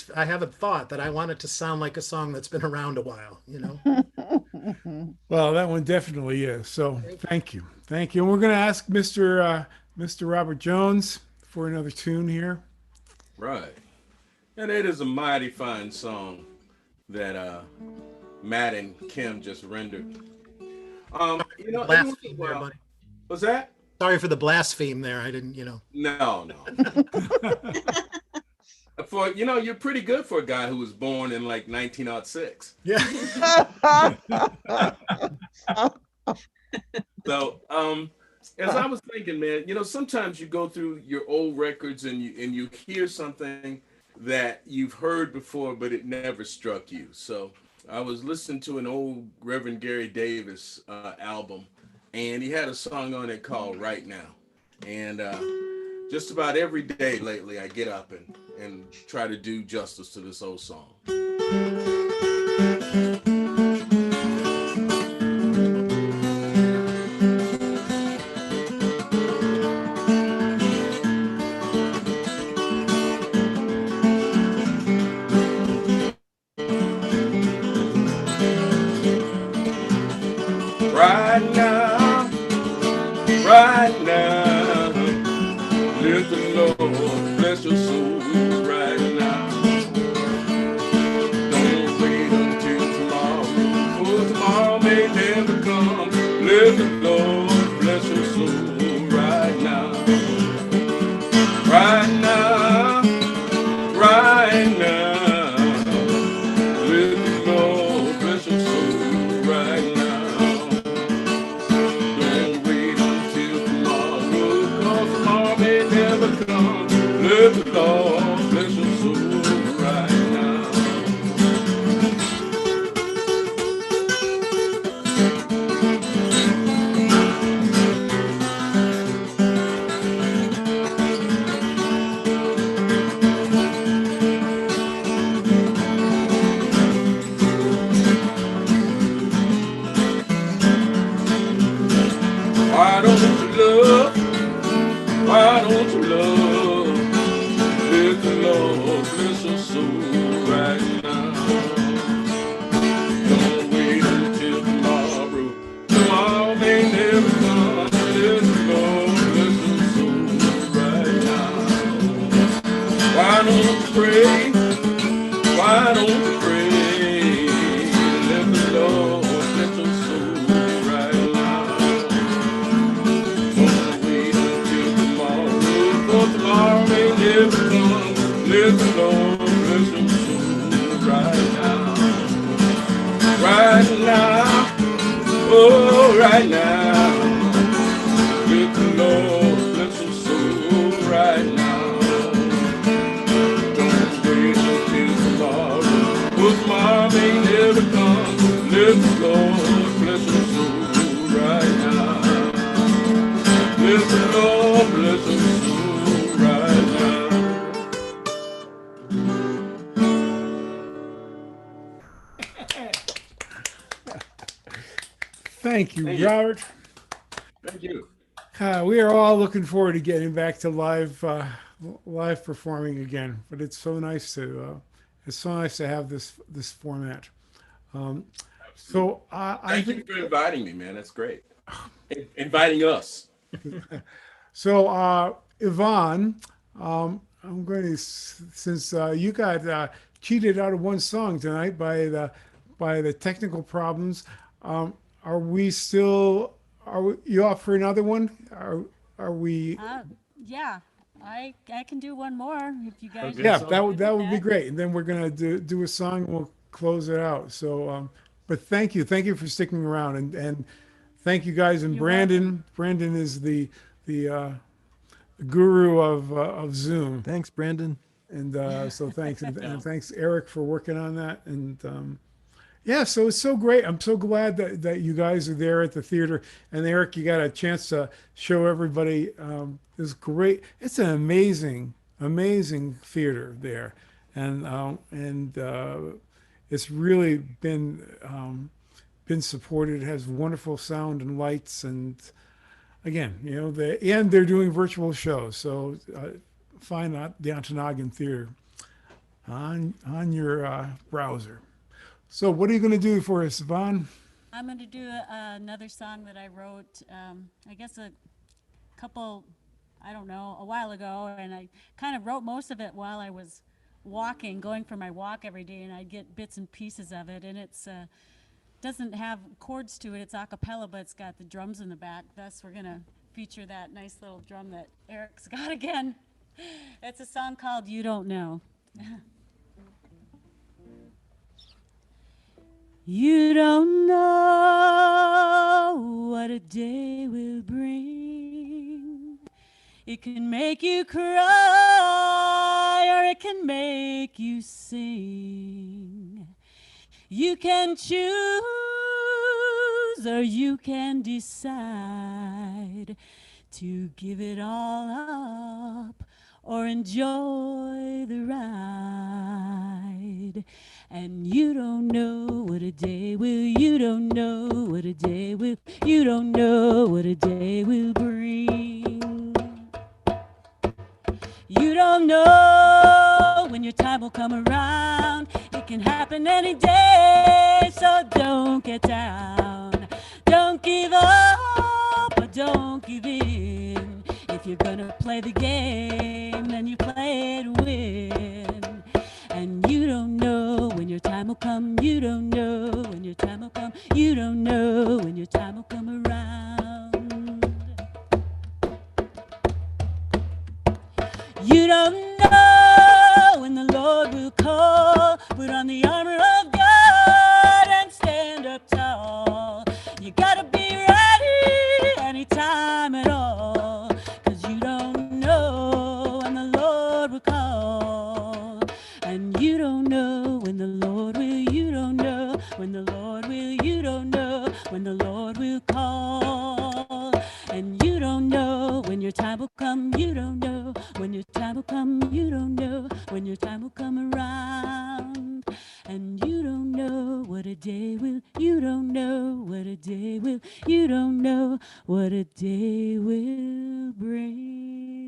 thought that I want it to sound like a song that's been around a while, Well, that one definitely is. So thank you. And we're going to ask Mr. Robert Jones for another tune here. Right. And it is a mighty fine song that Matt and Kim just rendered. Blaspheme there, buddy. What's that? Sorry for the blaspheme there. I didn't, No. You're pretty good for a guy who was born in like 1906. Yeah. So, as I was thinking, man, sometimes you go through your old records and you hear something that you've heard before, but it never struck you. So I was listening to an old Reverend Gary Davis album, and he had a song on it called Right Now. And just about every day lately, I get up and try to do justice to this old song. Right now, let the Lord bless your soul right now. Don't wait until tomorrow, for tomorrow may never come. Let the Lord bless your soul right now. Right now, right now, let the Lord bless your soul right now. Let the Lord bless your soul right now. Why don't you love? Why don't you love? Let the Lord bless your soul right now. Don't wait until tomorrow. Tomorrow may never come. Let the Lord bless your soul right now. Why don't you pray? Why don't you pray? Let the Lord bless your soul right now. Don't wait until tomorrow. For tomorrow may never come. Let the Lord bless your soul right now. Right now. Oh, right now. Let the Lord bless your soul right now. Don't wait until tomorrow. For tomorrow may never come. Let the Lord bless your soul right now. Let the Lord bless your soul right now. Thank you, Thank you. Robert. Thank you. We are all looking forward to getting back to live performing again. But it's so nice to it's so nice to have this format. Um, so I Thank you think for inviting me, man. That's great. Inviting us. so. Yvonne, I'm going to since you got cheated out of one song tonight by the technical problems. Are we still? You off for another one? Are we? Yeah, I can do one more if you guys. Yeah, so. that would be great. And then we're gonna do a song. And we'll close it out. So, but thank you for sticking around, and thank you guys. And You're Brandon is the guru of Zoom. Thanks, Brandon. And so thanks, and thanks Eric for working on that. And yeah, so it's so great. I'm so glad that you guys are there at the theater. And Eric, you got a chance to show everybody this great. It's an amazing theater there, and it's really been supported. It has wonderful sound and lights, and again, and they're doing virtual shows. So find out the Ontonagon Theater on your browser. So what are you going to do for us, Yvonne? I'm going to do another song that I wrote, I guess a while ago, and I kind of wrote most of it while I was going for my walk every day, and I'd get bits and pieces of it, and it's doesn't have chords to it. It's a cappella, but it's got the drums in the back. Thus, we're going to feature that nice little drum that Eric's got again. It's a song called You Don't Know. You don't know what a day will bring. It can make you cry or it can make you sing. You can choose or you can decide to give it all up or enjoy the ride. And you don't know what a day will, you don't know what a day will, you don't know what a day will bring. You don't know when your time will come around. It can happen any day, so don't get down. Don't give up, but don't give in. If you're gonna play the game, then you play it to win. And you don't know when your time will come. You don't know when your time will come. You don't know when your time will come around. You don't know when the Lord will call. Put on the armor of God and stand up tall. You gotta be ready anytime at all, 'cause you don't know when the Lord will call. And you don't know when the Lord will, you don't know when the Lord will, you don't know when the Lord will call. And you don't know when your time will come, you don't know when your time will come, you don't know when your time will come around. And you don't know what a day will, you don't know what a day will, you don't know what a day will bring.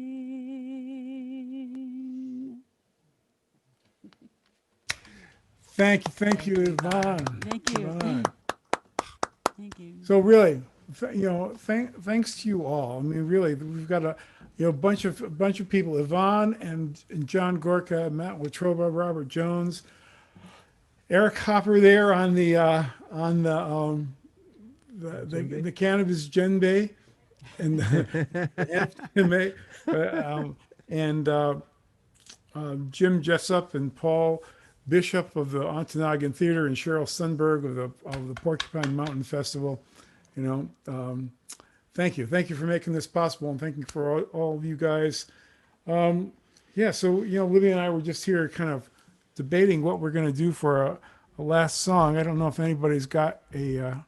Thank you, Yvonne. Thank you. Yvonne. Thank you. So really, thanks to you all. I mean, really, we've got a bunch of people: Yvonne and John Gorka, Matt Watroba, Robert Jones, Eric Hopper there on the cannabis djembe, and Jim Jessup and Paul Bishop of the Ontonagon Theater and Cheryl Sundberg of the Porcupine Mountain Festival. Thank you for making this possible, and thank you for all of you guys. Yeah, so Libby and I were just here kind of debating what we're going to do for a last song. I don't know if anybody's got a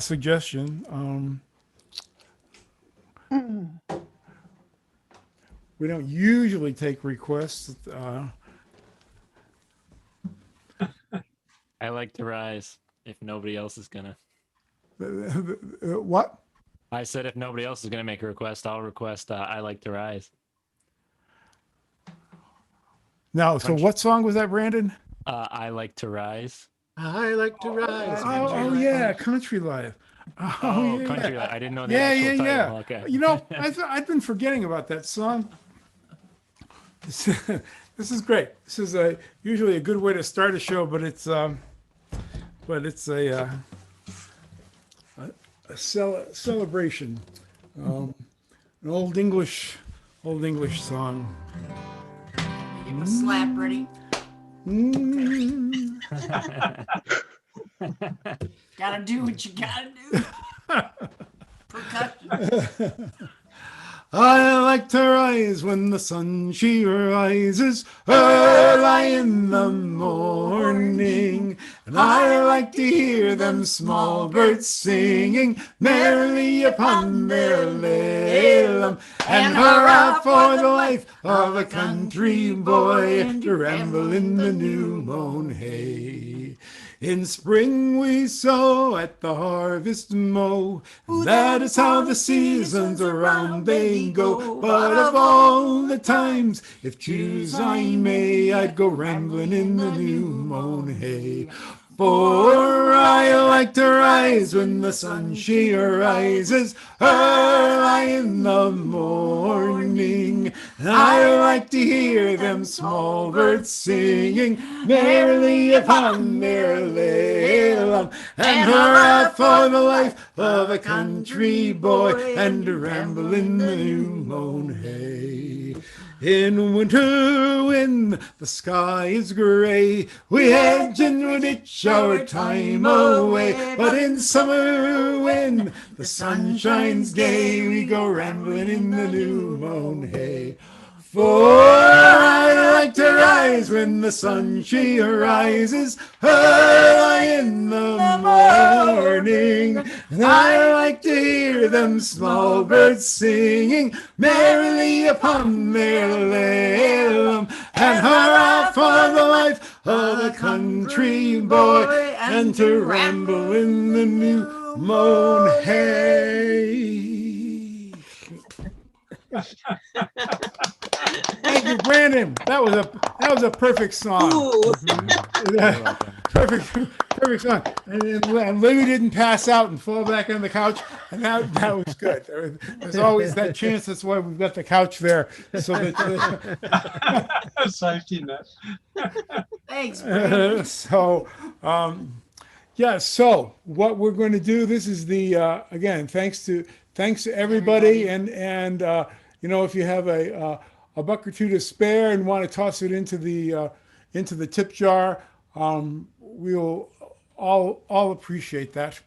suggestion. We don't usually take requests. I like to rise if nobody else is gonna. What? I said if nobody else is gonna make a request, I'll request I like to rise. No. So what song was that, Brandon? I Like to Rise. I like to rise. Oh yeah, Country Life. Oh, Country Life. I didn't know the Yeah, actual yeah, title. yeah. Okay. You know, I've been forgetting about that song. This is great. This is usually a good way to start a show, but it's a celebration. An old English song. Give a slap ready. Gotta do what you gotta do. Percussion. I like to rise when the sun she rises early in the morning, and I like to hear them small birds singing merrily upon their lalum, and hurrah for the life of a country boy to ramble in the new mown hay. In spring we sow, at the harvest mow. That is how the seasons around they go. But of all the times, if choose I may, I'd go rambling in the new mown hay. For I like to rise when the sun she rises early in the morning. I like to hear them small birds singing merrily upon their lalum, and hurrah for the life of a country boy, and to ramble in the new mown hay. In winter, when the sky is gray, we hedge and we ditch our time away. But in summer, when the sun shines gay, we go rambling in the new mown hay. For I like to rise when the sun she rises early in the morning, and I like to hear them small birds singing merrily upon their lalum, and hurrah for the life of a country boy, and to ramble in the new mown hay. Thank you, Brandon. That was a perfect song. Perfect song. And Libby didn't pass out and fall back on the couch, and that was good. There's always that chance. That's why we've got the couch there, so that Safety net. Thanks, Brandon. So what we're going to do. This is the again. Thanks to everybody, and if you have a buck or two to spare and want to toss it into the tip jar, we'll all appreciate that.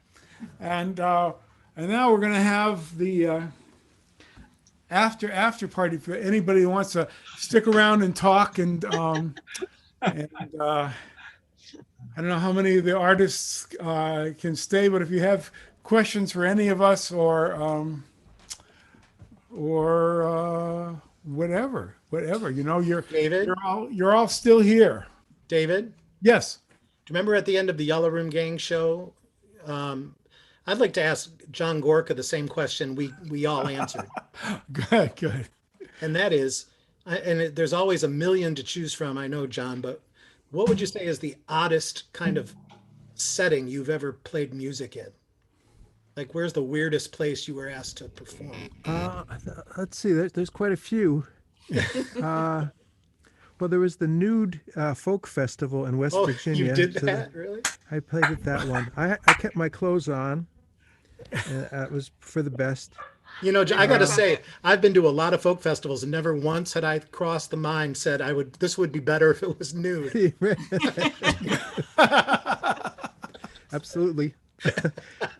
And now we're going to have the after party for anybody who wants to stick around and talk. And I don't know how many of the artists can stay, but if you have questions for any of us or whatever, David? you're all still here. David? Yes. Do you remember at the end of the Yellow Room Gang show? I'd like to ask John Gorka the same question we all answered. Good. And that is, there's always a million to choose from, I know, John, but what would you say is the oddest kind of setting you've ever played music in? Like, where's the weirdest place you were asked to perform? Let's see. There's quite a few. Well, there was the Nude Folk Festival in West Virginia. You did that, really? I played at that one. I kept my clothes on. It was for the best. You know, I got to say, I've been to a lot of folk festivals, and never once had I crossed the mind said this would be better if it was nude. Absolutely.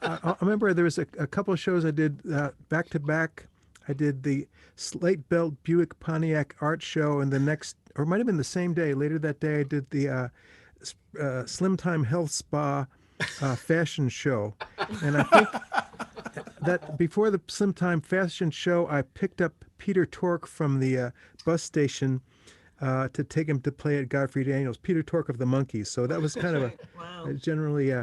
I remember there was a couple of shows I did back to back. I did the Slate Belt Buick Pontiac Art Show, and the next, or it might have been the same day, later that day, I did the Slim Time Health Spa fashion show. And I think that before the Slim Time fashion show, I picked up Peter Tork from the bus station to take him to play at Godfrey Daniels, Peter Tork of the Monkees. So that was kind of a generally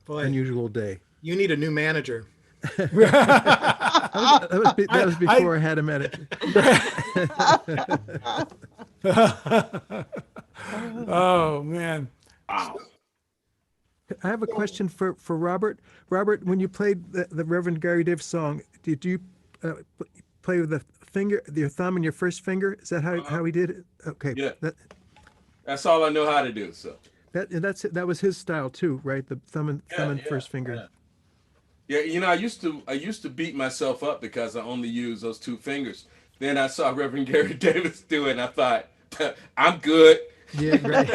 unusual day. You need a new manager. That was before I had a manager. Oh man. Wow. I have a question for Robert. Robert, when you played the Reverend Gary Davis song, did you play with the finger, your thumb and your first finger? Is that how he did it? Okay. Yeah. That's all I know how to do. So that was his style too, right? The thumb and first finger. Yeah, I used to beat myself up because I only use those two fingers. Then I saw Reverend Gary Davis do it, and I thought, I'm good. Yeah, right.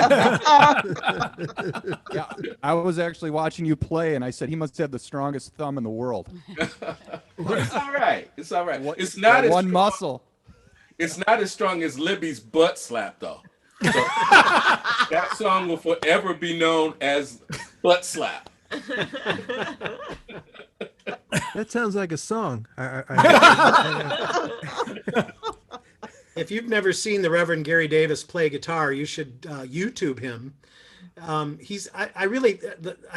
Yeah, I was actually watching you play, and I said he must have the strongest thumb in the world. It's all right. It's all right. It's not as one strong, muscle. It's not as strong as Libby's butt slap, though. So, that song will forever be known as Butt Slap. That sounds like a song. If you've never seen the Reverend Gary Davis play guitar, you should YouTube him. I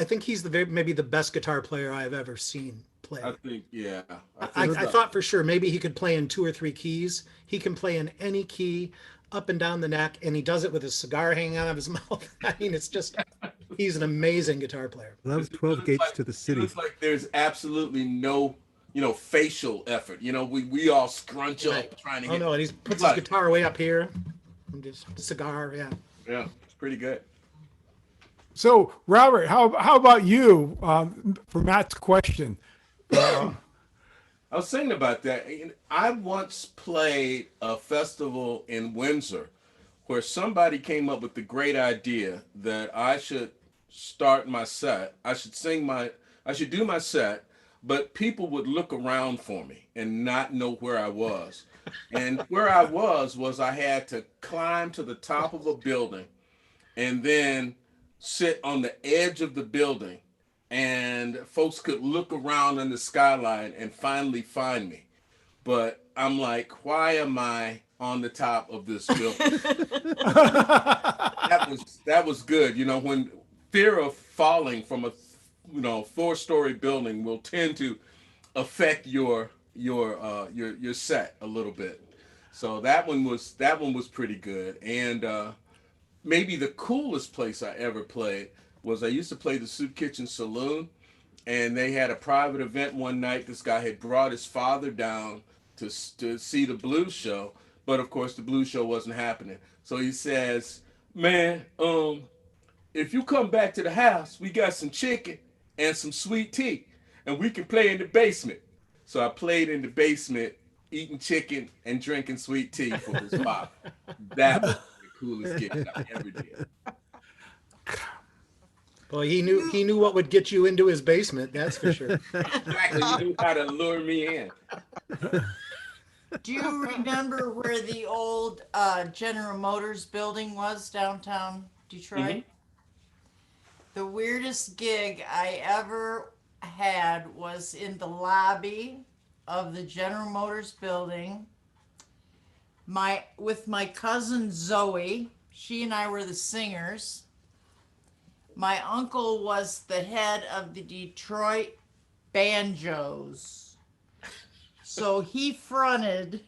think he's maybe the best guitar player I've ever seen play. I think, yeah. I thought for sure maybe he could play in 2 or 3 keys. He can play in any key, up and down the neck, and he does it with a cigar hanging out of his mouth. I mean, he's an amazing guitar player. That was 12 Gates to the City. It's like there's absolutely no, facial effort. We all scrunch up trying to get. Oh no, and he puts his guitar way up here. And just cigar, yeah. Yeah, it's pretty good. So, Robert, how about you? For Matt's question. I was thinking about that. I once played a festival in Windsor where somebody came up with the great idea that I should start my set. I should do my set, but people would look around for me and not know where I was. And where I was I had to climb to the top of a building and then sit on the edge of the building, and folks could look around in the skyline and finally find me. But I'm like, why am I on the top of this building? that was good. When fear of falling from a 4-story building will tend to affect your set a little bit. So that one was pretty good. And maybe the coolest place I ever played was I used to play the Soup Kitchen Saloon, and they had a private event one night. This guy had brought his father down to see the blues show, but of course the blues show wasn't happening. So he says, man, if you come back to the house, we got some chicken and some sweet tea, and we can play in the basement. So I played in the basement, eating chicken and drinking sweet tea for his father. That was the coolest gig I ever did. Well, he knew what would get you into his basement, that's for sure. Exactly, he knew how to lure me in. Do you remember where the old General Motors building was downtown Detroit? Mm-hmm. The weirdest gig I ever had was in the lobby of the General Motors building. With my cousin Zoe, she and I were the singers. My uncle was the head of the Detroit Banjos. So he fronted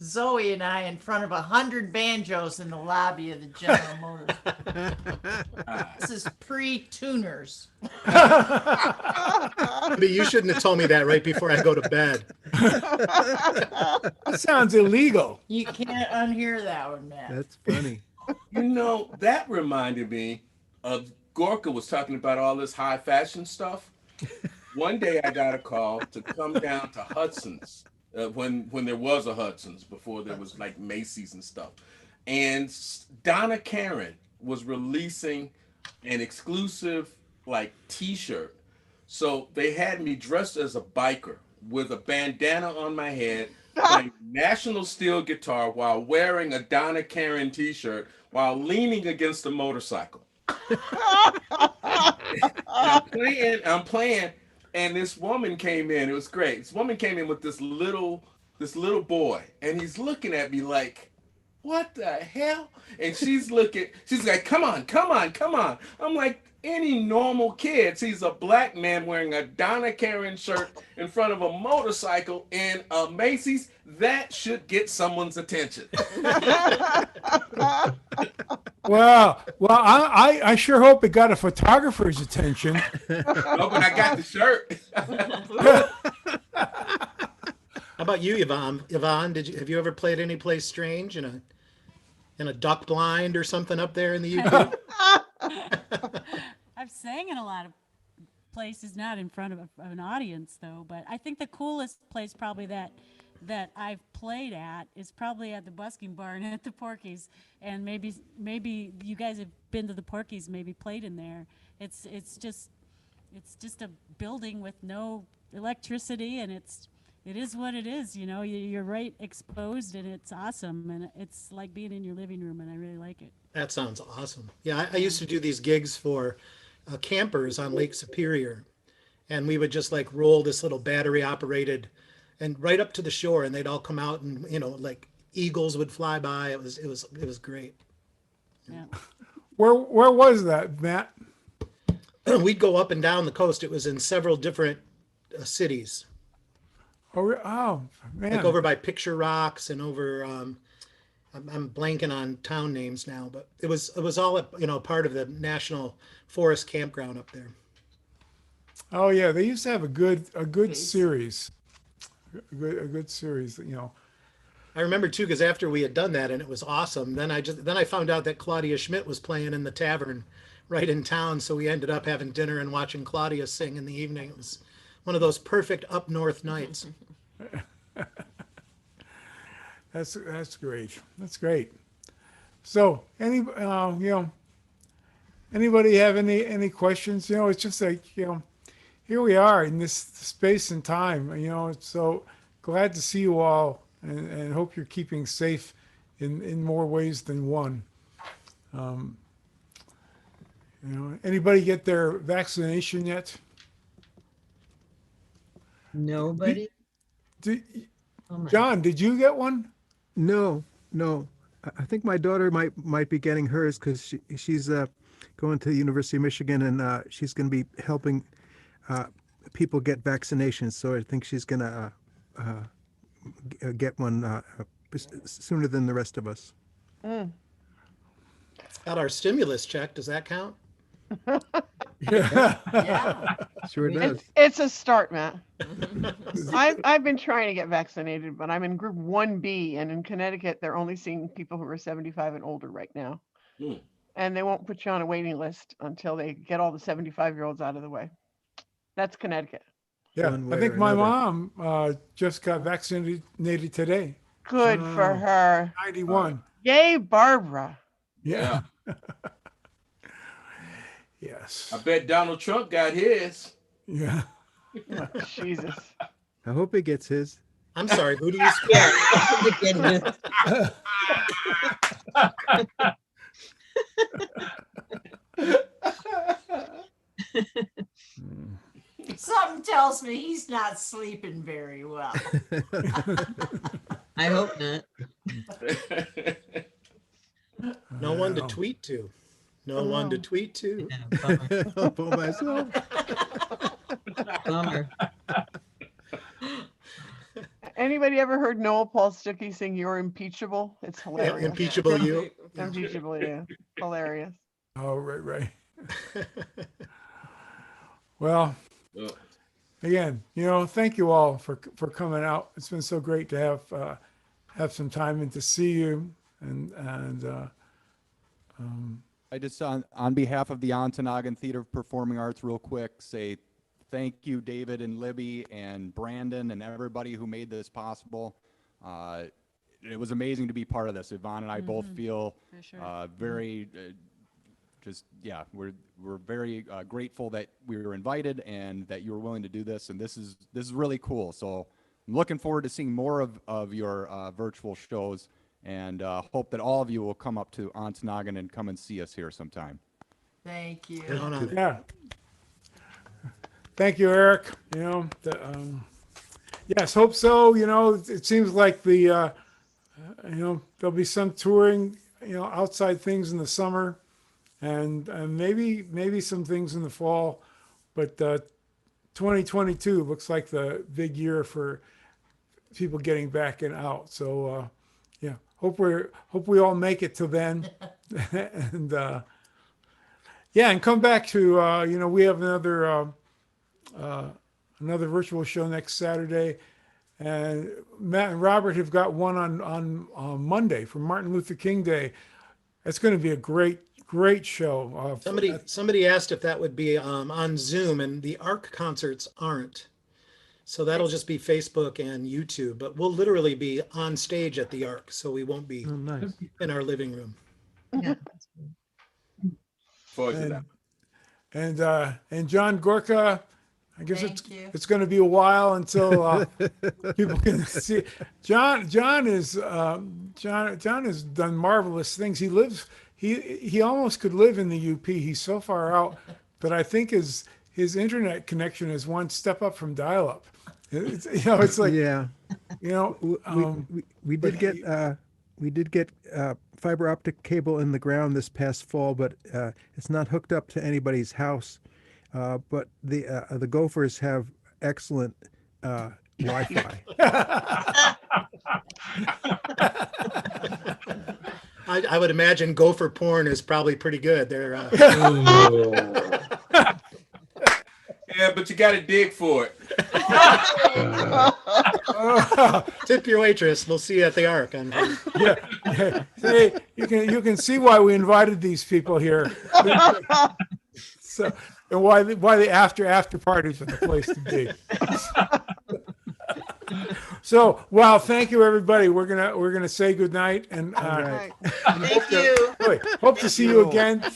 Zoe and I in front of 100 banjos in the lobby of the General Motors. This is pre-tuners. But you shouldn't have told me that right before I go to bed. That sounds illegal. You can't unhear that one, Matt. That's funny. That reminded me of Gorka was talking about all this high fashion stuff. One day I got a call to come down to Hudson's when there was a Hudson's before there was like Macy's and stuff. And Donna Karan was releasing an exclusive like t-shirt. So they had me dressed as a biker with a bandana on my head, playing National Steel guitar while wearing a Donna Karan t-shirt while leaning against a motorcycle. I'm playing, and this woman came in. It was great. This woman came in with this little boy, and he's looking at me like, what the hell? And she's like, come on. I'm like, any normal kids. He's a black man wearing a Donna Karen shirt in front of a motorcycle in a Macy's. That should get someone's attention. Well, I sure hope it got a photographer's attention. No, but I got the shirt. How about you, Yvonne? Yvonne, have you ever played any place strange in a duck blind or something up there in the UK? I've sang in a lot of places, not in front of an audience though, but I think the coolest place probably that I've played at is probably at the busking barn at the Porky's, and maybe you guys have been to the Porky's, maybe played in there. It's just a building with no electricity, and it is what it is, you know. You're right exposed, and it's awesome, and it's like being in your living room, and I really like it. That sounds awesome. Yeah, I used to do these gigs for campers on Lake Superior, and we would just like roll this little battery operated and right up to the shore, and they'd all come out, and like eagles would fly by. It was great. Yeah. Where was that, Matt? We'd go up and down the coast. It was in several different cities. Oh man! Like over by Picture Rocks and over. I'm blanking on town names now, but it was all part of the National Forest Campground up there. Oh yeah, they used to have a good series. A good series, I remember too, because after we had done that and it was awesome, then I found out that Claudia Schmidt was playing in the tavern right in town, so we ended up having dinner and watching Claudia sing in the evening. It was one of those perfect up north nights. That's great. That's great. So anybody have any questions? It's just like here we are in this space and time. It's so glad to see you all, and hope you're keeping safe in more ways than one. Anybody get their vaccination yet? Nobody. John, did you get one? No. I think my daughter might be getting hers because she's going to the University of Michigan, and she's going to be helping people get vaccinations. So I think she's going to get one sooner than the rest of us. Got our stimulus check. Does that count? Yeah. Sure does. It's a start, Matt. I've been trying to get vaccinated, but I'm in group 1B, and in Connecticut, they're only seeing people who are 75 and older right now. And they won't put you on a waiting list until they get all the 75-year-olds out of the way. That's Connecticut. Yeah, I think my mom just got vaccinated today. Good for her. 91. Yay, Barbara. Yeah. Yes. I bet Donald Trump got his. Yeah. Jesus. I hope he gets his. I'm sorry, who do you speak? Something tells me he's not sleeping very well. I hope not. No one to tweet to. No one to tweet to. Yeah, I'll pull myself. bummer. Anybody ever heard Noel Paul Stuckey sing "You're Impeachable"? It's hilarious. Impeachable you. Impeachable, yeah. Hilarious. Oh, right. Well, again, thank you all for coming out. It's been so great to have some time and to see you. And I just, on behalf of the Ontonagon Theater of Performing Arts, real quick, say thank you, David and Libby and Brandon and everybody who made this possible. It was amazing to be part of this. Yvonne and I both feel very, we're very grateful that we were invited and that you were willing to do this. And this is really cool. So I'm looking forward to seeing more of your virtual shows. And hope that all of you will come up to Ontonagon and come and see us here sometime. Thank you. yeah. Thank you, Eric. Yes, hope so. It seems like there'll be some touring, outside things in the summer. and maybe some things in the fall, but 2022 looks like the big year for people getting back and out. So yeah, hope we all make it till then, and yeah, and come back to we have another virtual show next Saturday, and Matt and Robert have got one on Monday for Martin Luther King Day. It's going to be a great show. Somebody asked if that would be on Zoom, and the ARC concerts aren't. So that'll just be Facebook and YouTube, but we'll literally be on stage at the ARC, so we won't be in our living room. Yeah. And John Gorka, I guess Thank you. it's going to be a while until people can see. John has done marvelous things. He almost could live in the UP. He's so far out, but I think his internet connection is one step up from dial-up. It's like yeah. We did get fiber optic cable in the ground this past fall, but it's not hooked up to anybody's house. But the Gophers have excellent Wi-Fi. I would imagine gopher porn is probably pretty good. They're yeah, but you got to dig for it. Tip your waitress. We'll see you at the ARC. Yeah. Hey, you can see why we invited these people here. So, and why the after parties are the place to be. So, wow, thank you, everybody. We're gonna say goodnight, and Thank you. hope to see you again.